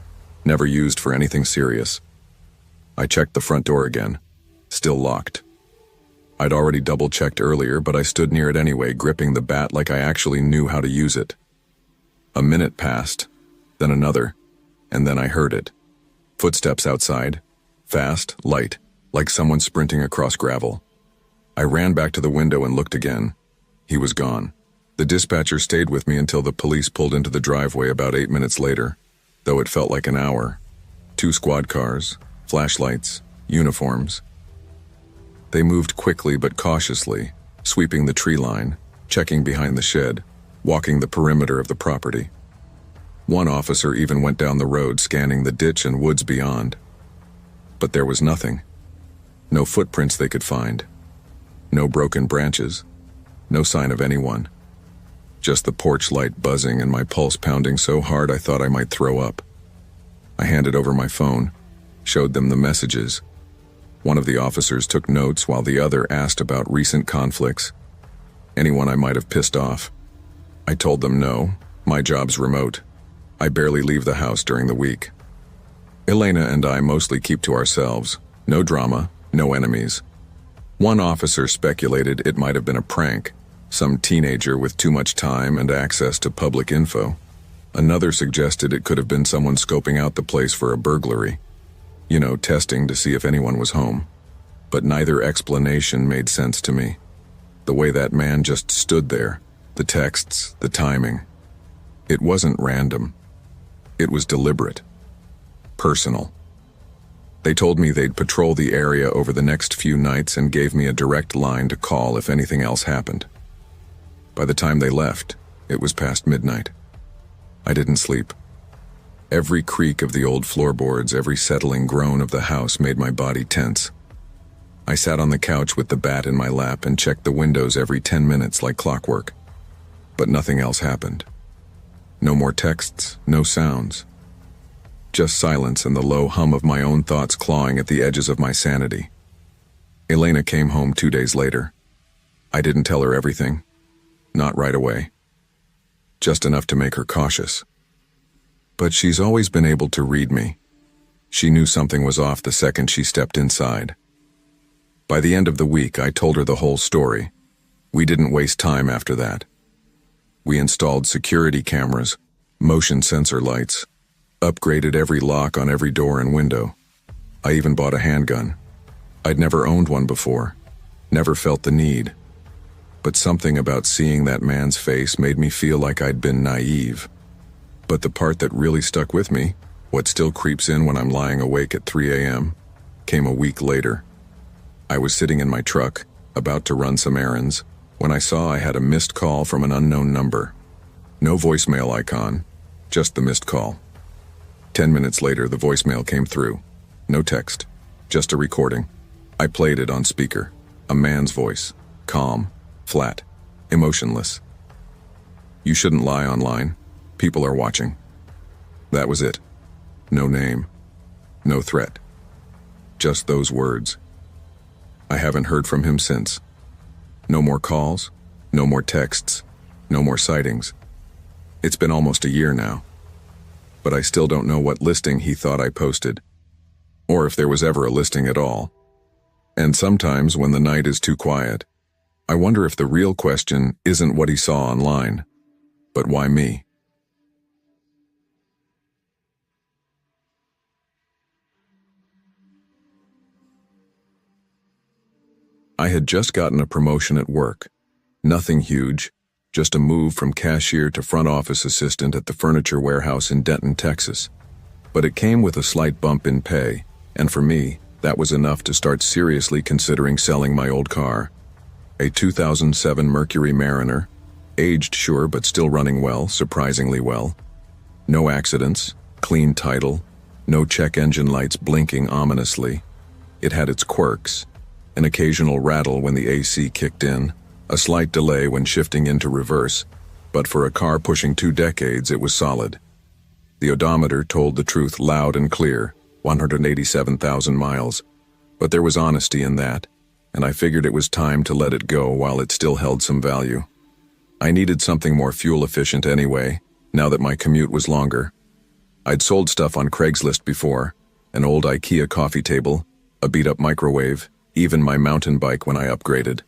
never used for anything serious. I checked the front door again, still locked. I'd already double-checked earlier, but I stood near it anyway, gripping the bat like I actually knew how to use it. A minute passed, then another, and then I heard it. Footsteps outside, fast, light, like someone sprinting across gravel. I ran back to the window and looked again. He was gone. The dispatcher stayed with me until the police pulled into the driveway about 8 minutes later, though it felt like an hour. 2 squad cars, flashlights, uniforms. They moved quickly but cautiously, sweeping the tree line, checking behind the shed, walking the perimeter of the property. One officer even went down the road scanning the ditch and woods beyond. But there was nothing. No footprints they could find. No broken branches. No sign of anyone. Just the porch light buzzing and my pulse pounding so hard I thought I might throw up. I handed over my phone, showed them the messages. One of the officers took notes while the other asked about recent conflicts. Anyone I might have pissed off. I told them no, my job's remote. I barely leave the house during the week. Elena and I mostly keep to ourselves. No drama, no enemies. One officer speculated it might have been a prank, some teenager with too much time and access to public info. Another suggested it could have been someone scoping out the place for a burglary. Testing to see if anyone was home. But neither explanation made sense to me. The way that man just stood there, the texts, the timing. It wasn't random. It was deliberate. Personal. They told me they'd patrol the area over the next few nights and gave me a direct line to call if anything else happened. By the time they left, it was past midnight. I didn't sleep. Every creak of the old floorboards, every settling groan of the house made my body tense. I sat on the couch with the bat in my lap and checked the windows every 10 minutes like clockwork. But nothing else happened. No more texts, no sounds. Just silence and the low hum of my own thoughts clawing at the edges of my sanity. Elena came home 2 days later. I didn't tell her everything. Not right away. Just enough to make her cautious. But she's always been able to read me. She knew something was off the second she stepped inside. By the end of the week, I told her the whole story. We didn't waste time after that. We installed security cameras, motion sensor lights, upgraded every lock on every door and window. I even bought a handgun. I'd never owned one before, never felt the need. But something about seeing that man's face made me feel like I'd been naive. But the part that really stuck with me, what still creeps in when I'm lying awake at 3 a.m., came a week later. I was sitting in my truck, about to run some errands, when I saw I had a missed call from an unknown number. No voicemail icon, just the missed call. 10 minutes later, the voicemail came through. No text, just a recording. I played it on speaker. A man's voice, calm, flat, emotionless. You shouldn't lie online. People are watching. That was it. No name. No threat. Just those words. I haven't heard from him since. No more calls, no more texts, no more sightings. It's been almost a year now. But I still don't know what listing he thought I posted, or if there was ever a listing at all. And sometimes when the night is too quiet, I wonder if the real question isn't what he saw online, but why me? I had just gotten a promotion at work. Nothing huge, just a move from cashier to front office assistant at the furniture warehouse in Denton, Texas. But it came with a slight bump in pay, and for me, that was enough to start seriously considering selling my old car. A 2007 Mercury Mariner, aged sure but still running well, surprisingly well. No accidents, clean title, no check engine lights blinking ominously. It had its quirks. An occasional rattle when the AC kicked in, a slight delay when shifting into reverse, but for a car pushing 2 decades, it was solid. The odometer told the truth loud and clear, 187,000 miles, but there was honesty in that, and I figured it was time to let it go while it still held some value. I needed something more fuel efficient anyway, now that my commute was longer. I'd sold stuff on Craigslist before, an old IKEA coffee table, a beat-up microwave, even my mountain bike when I upgraded.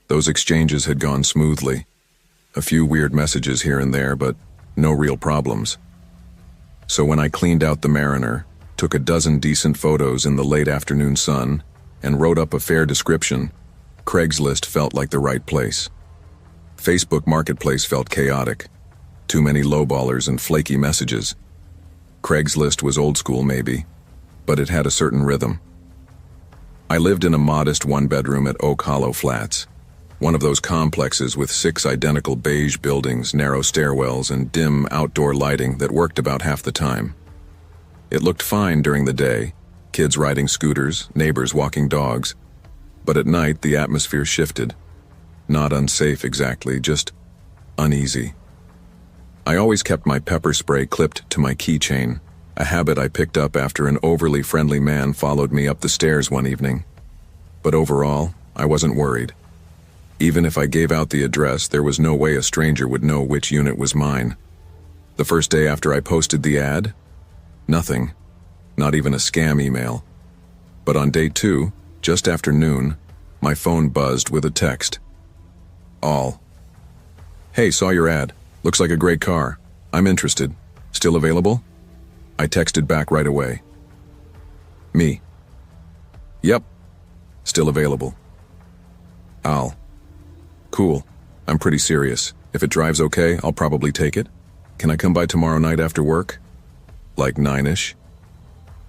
Those exchanges had gone smoothly. A few weird messages here and there, but no real problems. So when I cleaned out the Mariner, took a dozen decent photos in the late afternoon sun, and wrote up a fair description, Craigslist felt like the right place. Facebook Marketplace felt chaotic. Too many lowballers and flaky messages. Craigslist was old school maybe, but it had a certain rhythm. I lived in a modest one-bedroom at Oak Hollow Flats, one of those complexes with 6 identical beige buildings, narrow stairwells, and dim outdoor lighting that worked about half the time. It looked fine during the day, kids riding scooters, neighbors walking dogs, but at night the atmosphere shifted. Not unsafe exactly, just uneasy. I always kept my pepper spray clipped to my keychain, a habit I picked up after an overly friendly man followed me up the stairs one evening. But overall, I wasn't worried. Even if I gave out the address, there was no way a stranger would know which unit was mine. The first day after I posted the ad, nothing. Not even a scam email. But on day 2, just after noon, my phone buzzed with a text. All. Hey, saw your ad. Looks like a great car. I'm interested. Still available? I texted back right away. Me. Yep. Still available. Al. Cool. I'm pretty serious. If it drives okay, I'll probably take it. Can I come by tomorrow night after work? Like 9-ish?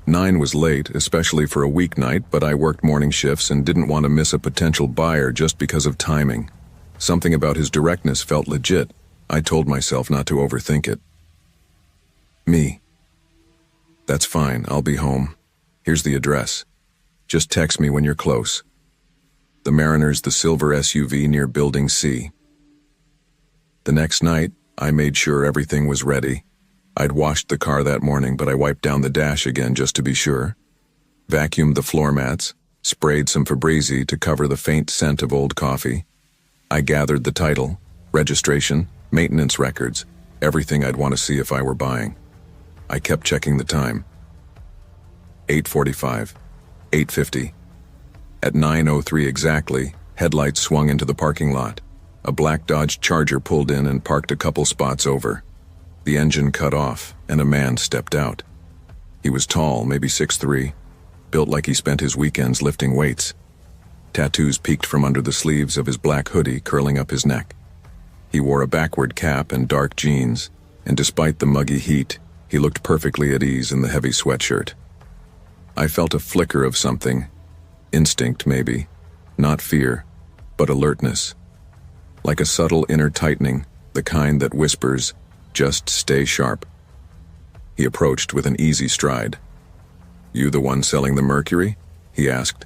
9 was late, especially for a weeknight, but I worked morning shifts and didn't want to miss a potential buyer just because of timing. Something about his directness felt legit. I told myself not to overthink it. Me. That's fine, I'll be home. Here's the address. Just text me when you're close. The Mariner's the silver SUV near Building C. The next night, I made sure everything was ready. I'd washed the car that morning, but I wiped down the dash again just to be sure. Vacuumed the floor mats, sprayed some Febreze to cover the faint scent of old coffee. I gathered the title, registration, maintenance records, everything I'd want to see if I were buying. I kept checking the time. 8:45, 8:50. At 9:03 exactly, headlights swung into the parking lot. A black Dodge Charger pulled in and parked a couple spots over. The engine cut off, and a man stepped out. He was tall, maybe 6'3", built like he spent his weekends lifting weights. Tattoos peeked from under the sleeves of his black hoodie, curling up his neck. He wore a backward cap and dark jeans, and despite the muggy heat, he looked perfectly at ease in the heavy sweatshirt. I felt a flicker of something. Instinct, maybe. Not fear, but alertness. Like a subtle inner tightening, the kind that whispers, "Just stay sharp." He approached with an easy stride. "You the one selling the Mercury?" he asked.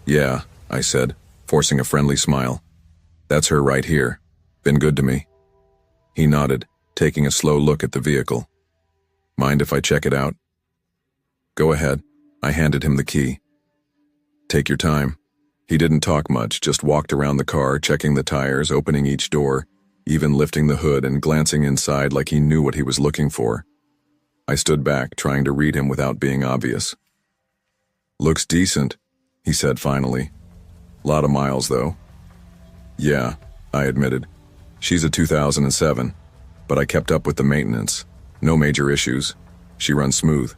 "Yeah," I said, forcing a friendly smile. "That's her right here. Been good to me." He nodded, taking a slow look at the vehicle. "Mind if I check it out?" "Go ahead." I handed him the key. "Take your time." He didn't talk much, just walked around the car, checking the tires, opening each door, even lifting the hood and glancing inside like he knew what he was looking for. I stood back, trying to read him without being obvious. "Looks decent," he said finally. "Lot of miles, though." "Yeah," I admitted. "She's a 2007, but I kept up with the maintenance. No major issues. She runs smooth."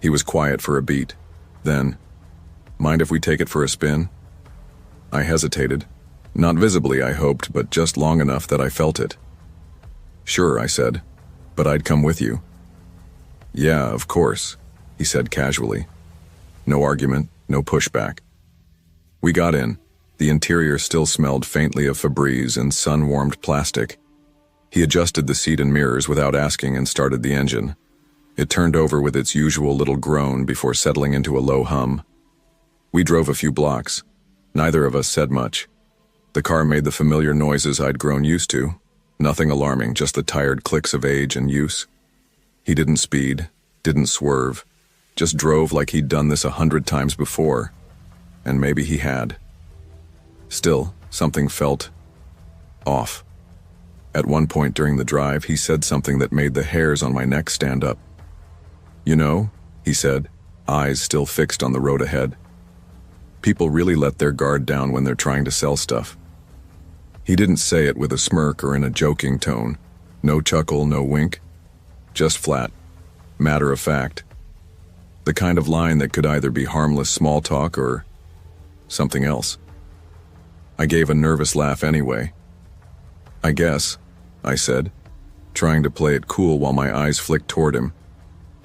He was quiet for a beat. Then, "Mind if we take it for a spin?" I hesitated. Not visibly, I hoped, but just long enough that I felt it. "Sure," I said, "but I'd come with you." "Yeah, of course," he said casually. No argument, no pushback. We got in. The interior still smelled faintly of Febreze and sun-warmed plastic. He adjusted the seat and mirrors without asking and started the engine. It turned over with its usual little groan before settling into a low hum. We drove a few blocks. Neither of us said much. The car made the familiar noises I'd grown used to. Nothing alarming, just the tired clicks of age and use. He didn't speed, didn't swerve, just drove like he'd done this 100 times before. And maybe he had. Still, something felt off. At one point during the drive, he said something that made the hairs on my neck stand up. "You know," he said, eyes still fixed on the road ahead, "people really let their guard down when they're trying to sell stuff." He didn't say it with a smirk or in a joking tone. No chuckle, no wink. Just flat. Matter of fact. The kind of line that could either be harmless small talk or something else. I gave a nervous laugh anyway. I guess, I said, trying to play it cool while my eyes flicked toward him.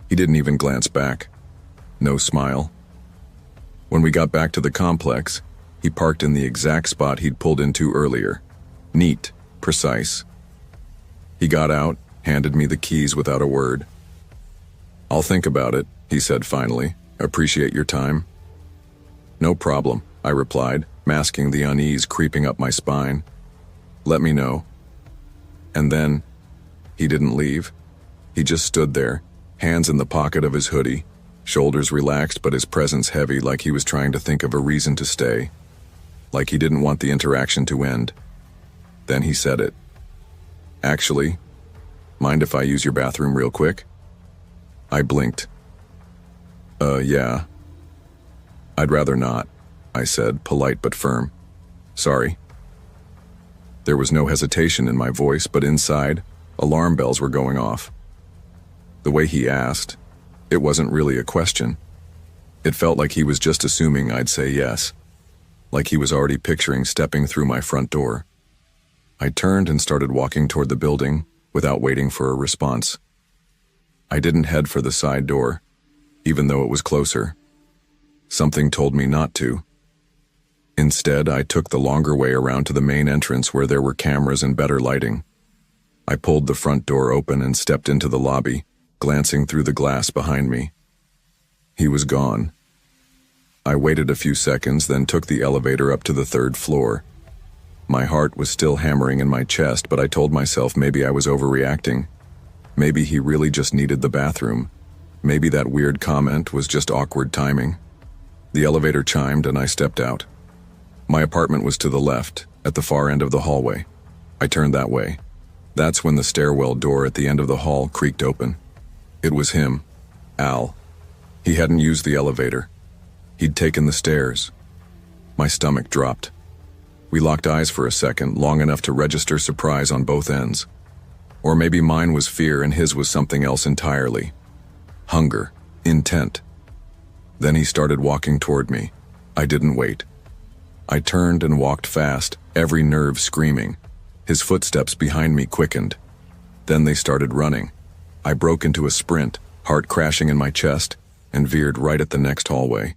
He didn't even glance back. No smile. When we got back to the complex, he parked in the exact spot he'd pulled into earlier. Neat, precise. He got out, handed me the keys without a word. "I'll think about it," he said finally. "Appreciate your time." "No problem," I replied, masking the unease creeping up my spine. "Let me know." And then, he didn't leave. He just stood there, hands in the pocket of his hoodie, shoulders relaxed but his presence heavy, like he was trying to think of a reason to stay. Like he didn't want the interaction to end. Then he said it. "Actually, mind if I use your bathroom real quick?" I blinked. Yeah. "I'd rather not," I said, polite but firm. "Sorry." There was no hesitation in my voice, but inside, alarm bells were going off. The way he asked, it wasn't really a question. It felt like he was just assuming I'd say yes, like he was already picturing stepping through my front door. I turned and started walking toward the building without waiting for a response. I didn't head for the side door, even though it was closer. Something told me not to. Instead, I took the longer way around to the main entrance where there were cameras and better lighting. I pulled the front door open and stepped into the lobby, glancing through the glass behind me. He was gone. I waited a few seconds, then took the elevator up to the 3rd floor. My heart was still hammering in my chest, but I told myself maybe I was overreacting. Maybe he really just needed the bathroom. Maybe that weird comment was just awkward timing. The elevator chimed and I stepped out. My apartment was to the left, at the far end of the hallway. I turned that way. That's when the stairwell door at the end of the hall creaked open. It was him, Al. He hadn't used the elevator. He'd taken the stairs. My stomach dropped. We locked eyes for a second, long enough to register surprise on both ends. Or maybe mine was fear and his was something else entirely. Hunger, intent. Then he started walking toward me. I didn't wait. I turned and walked fast, every nerve screaming. His footsteps behind me quickened. Then they started running. I broke into a sprint, heart crashing in my chest, and veered right at the next hallway.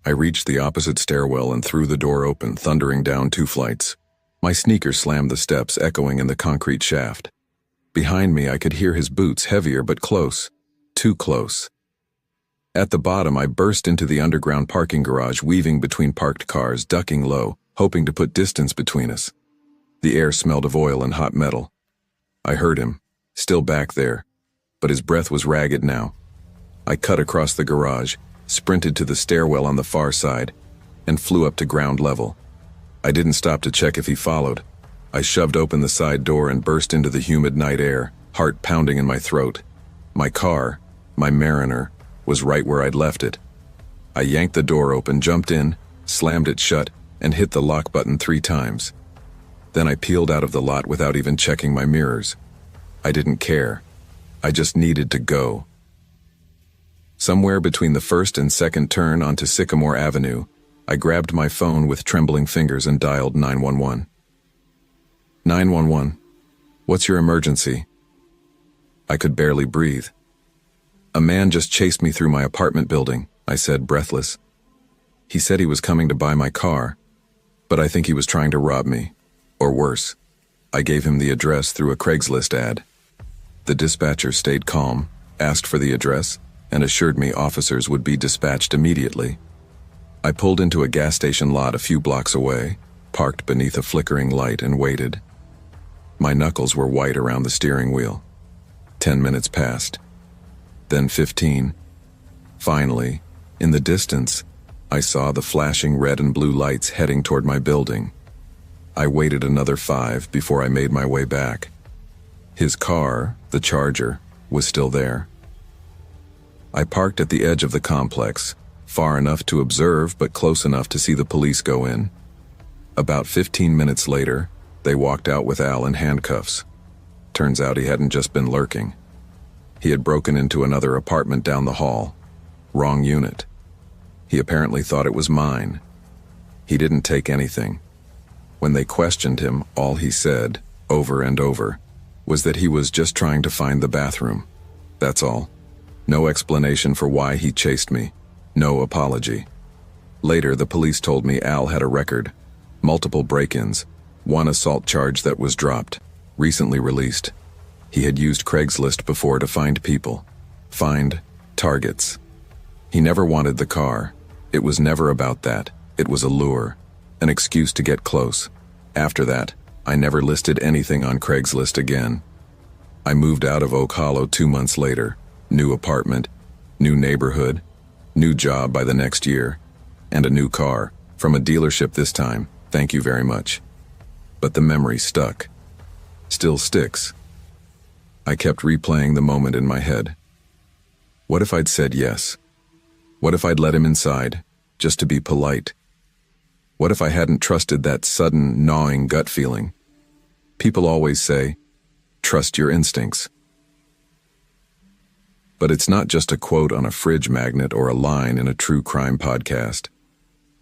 I reached the opposite stairwell and threw the door open, thundering down 2 flights. My sneakers slammed the steps, echoing in the concrete shaft. Behind me, I could hear his boots, heavier but close. Too close. At the bottom, I burst into the underground parking garage, weaving between parked cars, ducking low, hoping to put distance between us. The air smelled of oil and hot metal. I heard him, still back there, but his breath was ragged now. I cut across the garage, sprinted to the stairwell on the far side, and flew up to ground level. I didn't stop to check if he followed. I shoved open the side door and burst into the humid night air, heart pounding in my throat. My car, my Mariner, was right where I'd left it. I yanked the door open, jumped in, slammed it shut, and hit the lock button 3 times. Then I peeled out of the lot without even checking my mirrors. I didn't care. I just needed to go. Somewhere between the first and second turn onto Sycamore Avenue, I grabbed my phone with trembling fingers and dialed 911. 911. What's your emergency? I could barely breathe. A man just chased me through my apartment building, I said, breathless. He said he was coming to buy my car, but I think he was trying to rob me. Or worse. I gave him the address through a Craigslist ad. The dispatcher stayed calm, asked for the address, and assured me officers would be dispatched immediately. I pulled into a gas station lot a few blocks away, parked beneath a flickering light, and waited. My knuckles were white around the steering wheel. 10 minutes passed. Then 15. Finally, in the distance, I saw the flashing red and blue lights heading toward my building. I waited another 5 before I made my way back. His car, the Charger, was still there. I parked at the edge of the complex, far enough to observe but close enough to see the police go in. About 15 minutes later, they walked out with Al in handcuffs. Turns out he hadn't just been lurking. He had broken into another apartment down the hall. Wrong unit. He apparently thought it was mine. He didn't take anything. When they questioned him, all he said, over and over, was that he was just trying to find the bathroom. That's all. No explanation for why he chased me. No apology. Later, the police told me Al had a record. Multiple break-ins. One assault charge that was dropped. Recently released. He had used Craigslist before to find people. Find targets. He never wanted the car. It was never about that. It was a lure. An excuse to get close. After that, I never listed anything on Craigslist again. I moved out of Oak Hollow 2 months later. New apartment, new neighborhood, new job by the next year, and a new car, from a dealership this time, thank you very much. But the memory stuck. Still sticks. I kept replaying the moment in my head. What if I'd said yes? What if I'd let him inside, just to be polite? What if I hadn't trusted that sudden, gnawing gut feeling? People always say, trust your instincts. But it's not just a quote on a fridge magnet or a line in a true crime podcast.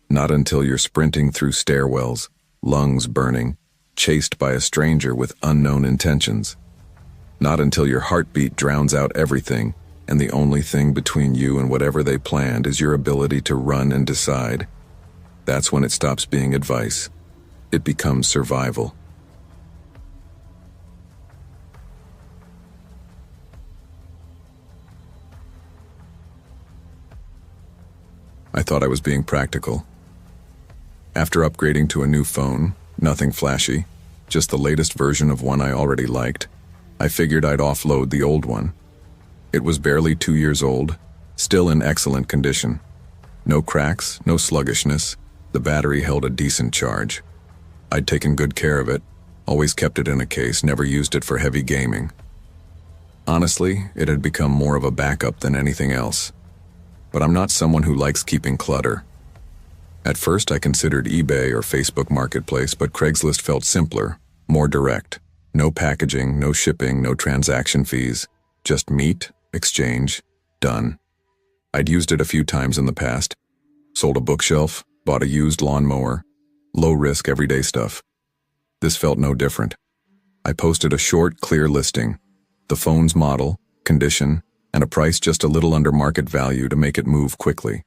Not until you're sprinting through stairwells, lungs burning, chased by a stranger with unknown intentions. Not until your heartbeat drowns out everything, and the only thing between you and whatever they planned is your ability to run and decide. That's when it stops being advice. It becomes survival. I thought I was being practical. After upgrading to a new phone, nothing flashy, just the latest version of one I already liked, I figured I'd offload the old one. It was barely 2 years old, still in excellent condition. No cracks, no sluggishness. The battery held a decent charge. I'd taken good care of it, always kept it in a case, never used it for heavy gaming. Honestly, it had become more of a backup than anything else. But I'm not someone who likes keeping clutter. At first I considered eBay or Facebook Marketplace, but Craigslist felt simpler, more direct. No packaging, no shipping, no transaction fees. Just meet, exchange, done. I'd used it a few times in the past. Sold a bookshelf, bought a used lawnmower. Low-risk, everyday stuff. This felt no different. I posted a short, clear listing. The phone's model, condition, and a price just a little under market value to make it move quickly.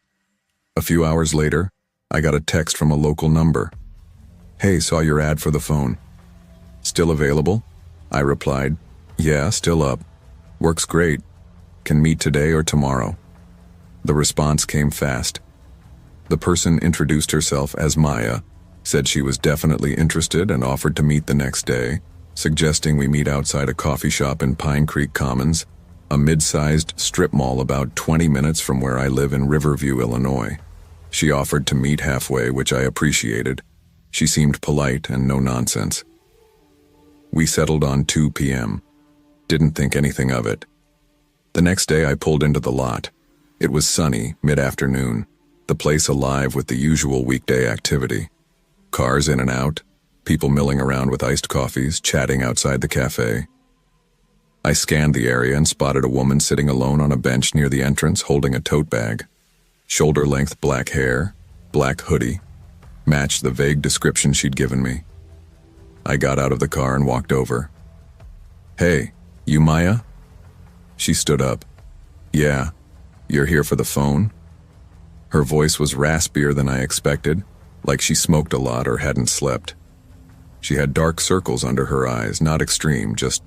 A few hours later, I got a text from a local number. "Hey, saw your ad for the phone." "Still available?" I replied. "Yeah, still up. Works great. Can meet today or tomorrow." The response came fast. The person introduced herself as Maya, said she was definitely interested and offered to meet the next day, suggesting we meet outside a coffee shop in Pine Creek Commons, a mid-sized strip mall about 20 minutes from where I live in Riverview, Illinois. She offered to meet halfway, which I appreciated. She seemed polite and no nonsense. We settled on 2 p.m. Didn't think anything of it. The next day I pulled into the lot. It was sunny, mid-afternoon, the place alive with the usual weekday activity. Cars in and out, people milling around with iced coffees, chatting outside the cafe. I scanned the area and spotted a woman sitting alone on a bench near the entrance holding a tote bag. Shoulder-length black hair, black hoodie, matched the vague description she'd given me. I got out of the car and walked over. "Hey, you Maya?" She stood up. "Yeah, you're here for the phone?" Her voice was raspier than I expected, like she smoked a lot or hadn't slept. She had dark circles under her eyes, not extreme, just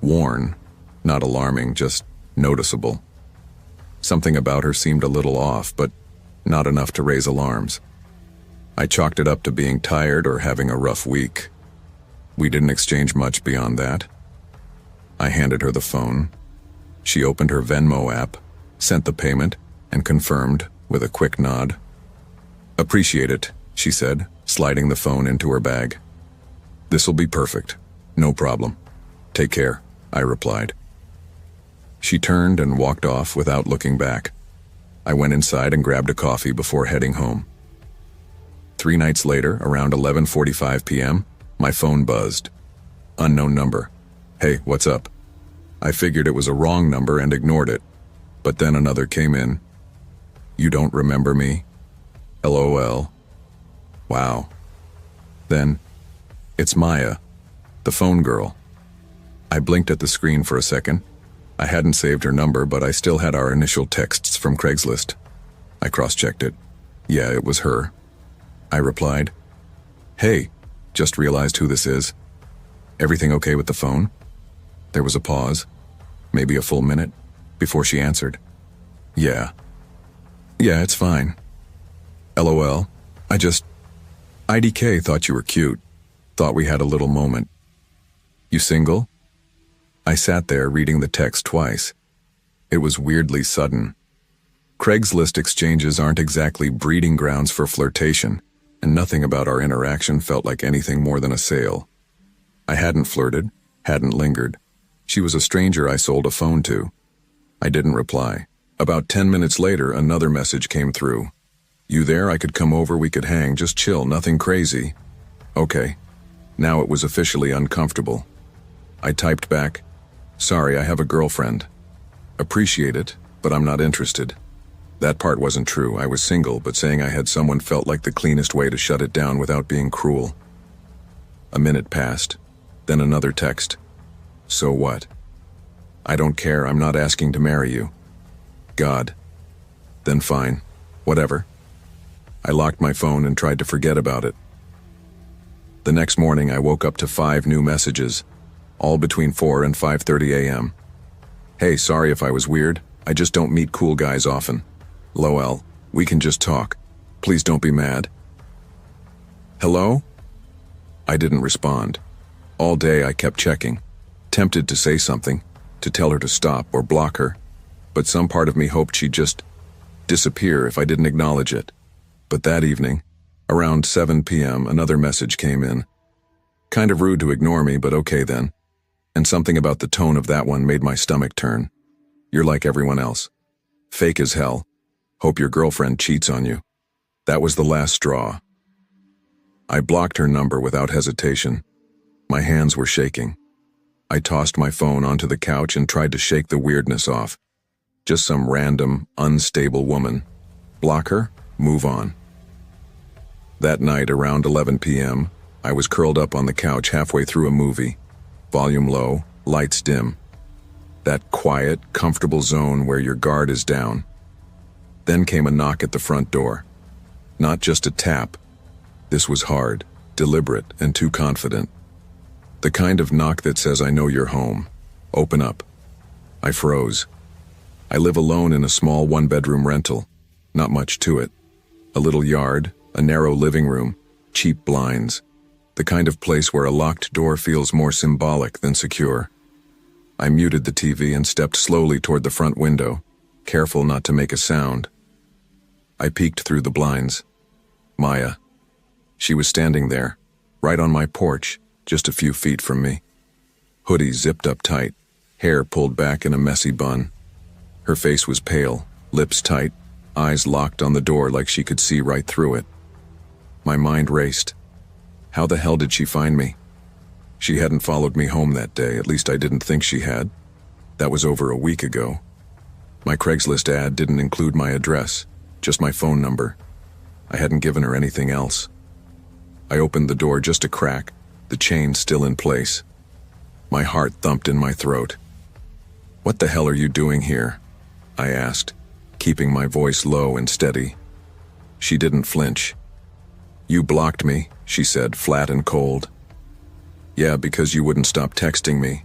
worn, not alarming, just noticeable. Something about her seemed a little off, but not enough to raise alarms. I chalked it up to being tired or having a rough week. We didn't exchange much beyond that. I handed her the phone. She opened her Venmo app, sent the payment, and confirmed with a quick nod. "Appreciate it," she said, sliding the phone into her bag. "This'll be perfect. No problem. Take care," I replied. She turned and walked off without looking back. I went inside and grabbed a coffee before heading home. 3 nights later, around 11:45 p.m., my phone buzzed. Unknown number. "Hey, what's up?" I figured it was a wrong number and ignored it, but then another came in. "You don't remember me? LOL. Wow." Then, "It's Maya. The phone girl. I blinked at the screen for a second. I hadn't saved her number, but I still had our initial texts from Craigslist. I cross-checked it. Yeah, it was her. I replied, "Hey, just realized who this is. Everything okay with the phone?" There was a pause, maybe a full minute, before she answered. Yeah, it's fine. LOL, IDK thought you were cute. Thought we had a little moment. You single? I sat there reading the text twice. It was weirdly sudden. Craigslist exchanges aren't exactly breeding grounds for flirtation, and nothing about our interaction felt like anything more than a sale. I hadn't flirted, hadn't lingered. She was a stranger I sold a phone to. I didn't reply. About 10 minutes later, another message came through. You there? I could come over, we could hang, just chill, nothing crazy. Okay. Now it was officially uncomfortable. I typed back, "Sorry, I have a girlfriend. Appreciate it, but I'm not interested." That part wasn't true. I was single, but saying I had someone felt like the cleanest way to shut it down without being cruel. A minute passed, then another text. So what? I don't care, I'm not asking to marry you. God. Then fine. Whatever. I locked my phone and tried to forget about it. The next morning I woke up to 5 new messages, all between 4 and 5:30 a.m. Hey, sorry if I was weird. I just don't meet cool guys often. LOL, we can just talk. Please don't be mad. Hello? I didn't respond. All day I kept checking, tempted to say something, to tell her to stop or block her, but some part of me hoped she'd just disappear if I didn't acknowledge it. But that evening, around 7 p.m., another message came in. Kind of rude to ignore me, but okay then. And something about the tone of that one made my stomach turn. You're like everyone else. Fake as hell. Hope your girlfriend cheats on you. That was the last straw. I blocked her number without hesitation. My hands were shaking. I tossed my phone onto the couch and tried to shake the weirdness off. Just some random, unstable woman. Block her, move on. That night, around 11 p.m., I was curled up on the couch halfway through a movie. Volume low, lights dim. That quiet, comfortable zone where your guard is down. Then came a knock at the front door. Not just a tap. This was hard, deliberate, and too confident. The kind of knock that says, "I know you're home. Open up." I froze. I live alone in a small one-bedroom rental. Not much to it. A little yard, a narrow living room, cheap blinds. The kind of place where a locked door feels more symbolic than secure. I muted the TV and stepped slowly toward the front window, careful not to make a sound. I peeked through the blinds. Maya. She was standing there, right on my porch, just a few feet from me. Hoodie zipped up tight, hair pulled back in a messy bun. Her face was pale, lips tight, eyes locked on the door like she could see right through it. My mind raced. How the hell did she find me? She hadn't followed me home that day, at least I didn't think she had. That was over a week ago. My Craigslist ad didn't include my address, just my phone number. I hadn't given her anything else. I opened the door just a crack, the chain still in place. My heart thumped in my throat. "What the hell are you doing here?" I asked, keeping my voice low and steady. She didn't flinch. "You blocked me," she said, flat and cold. "Yeah, because you wouldn't stop texting me."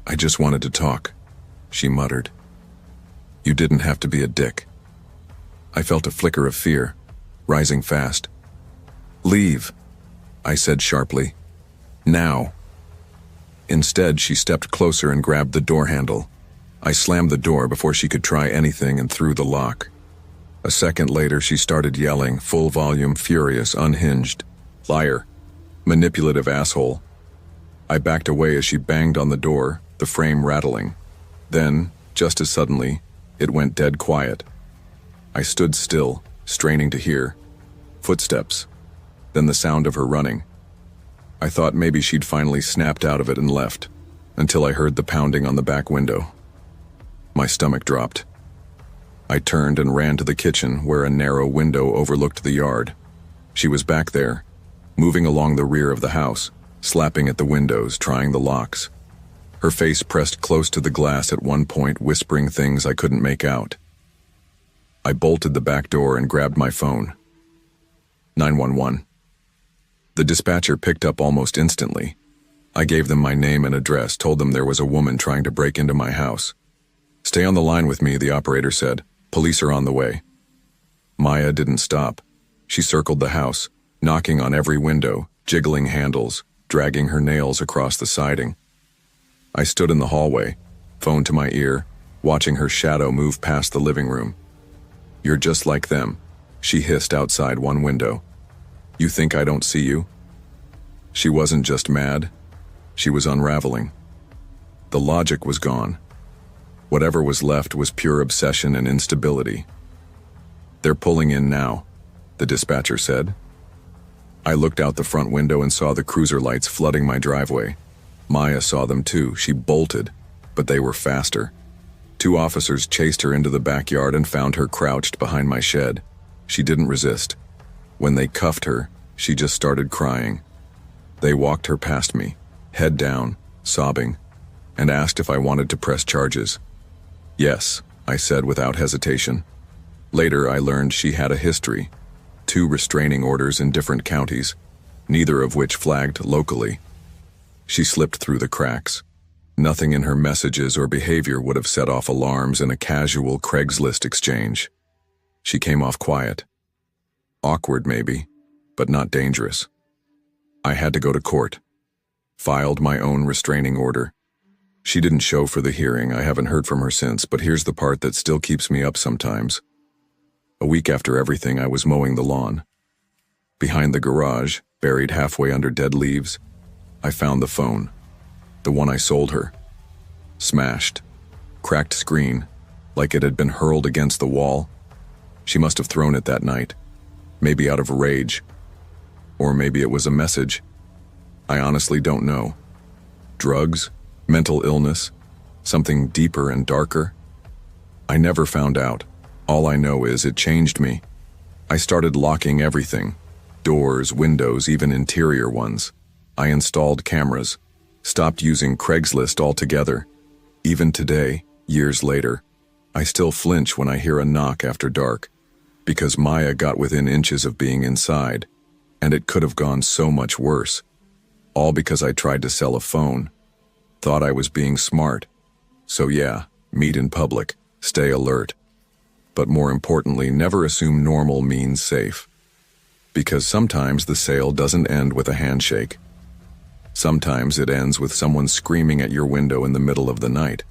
"I just wanted to talk," she muttered. "You didn't have to be a dick." I felt a flicker of fear, rising fast. "Leave," I said sharply. "Now." Instead, she stepped closer and grabbed the door handle. I slammed the door before she could try anything and threw the lock. A second later, she started yelling, full volume, furious, unhinged. "Liar. Manipulative asshole." I backed away as she banged on the door, the frame rattling. Then, just as suddenly, it went dead quiet. I stood still, straining to hear. Footsteps. Then the sound of her running. I thought maybe she'd finally snapped out of it and left, until I heard the pounding on the back window. My stomach dropped. I turned and ran to the kitchen where a narrow window overlooked the yard. She was back there, moving along the rear of the house, slapping at the windows, trying the locks. Her face pressed close to the glass at one point, whispering things I couldn't make out. I bolted the back door and grabbed my phone. 911. The dispatcher picked up almost instantly. I gave them my name and address, told them there was a woman trying to break into my house. "Stay on the line with me," the operator said. "Police are on the way." Maya didn't stop. She circled the house, knocking on every window, jiggling handles, dragging her nails across the siding. I stood in the hallway, phone to my ear, watching her shadow move past the living room. "You're just like them," she hissed outside one window. "You think I don't see you?" She wasn't just mad. She was unraveling. The logic was gone. Whatever was left was pure obsession and instability. "They're pulling in now," the dispatcher said. I looked out the front window and saw the cruiser lights flooding my driveway. Maya saw them too. She bolted, but they were faster. 2 officers chased her into the backyard and found her crouched behind my shed. She didn't resist. When they cuffed her, she just started crying. They walked her past me, head down, sobbing, and asked if I wanted to press charges. "Yes," I said without hesitation. Later, I learned she had a history. 2 restraining orders in different counties, neither of which flagged locally. She slipped through the cracks. Nothing in her messages or behavior would have set off alarms in a casual Craigslist exchange. She came off quiet. Awkward maybe, but not dangerous. I had to go to court. Filed my own restraining order. She didn't show for the hearing. I haven't heard from her since, but here's the part that still keeps me up sometimes. A week after everything, I was mowing the lawn. Behind the garage, buried halfway under dead leaves, I found the phone. The one I sold her. Smashed. Cracked screen, like it had been hurled against the wall. She must have thrown it that night. Maybe out of rage. Or maybe it was a message. I honestly don't know. Drugs? Mental illness? Something deeper and darker? I never found out. All I know is it changed me. I started locking everything. Doors, windows, even interior ones. I installed cameras. Stopped using Craigslist altogether. Even today, years later, I still flinch when I hear a knock after dark, because Maya got within inches of being inside, and it could have gone so much worse. All because I tried to sell a phone. Thought I was being smart. So yeah, meet in public, stay alert. But more importantly, never assume normal means safe. Because sometimes the sale doesn't end with a handshake. Sometimes it ends with someone screaming at your window in the middle of the night.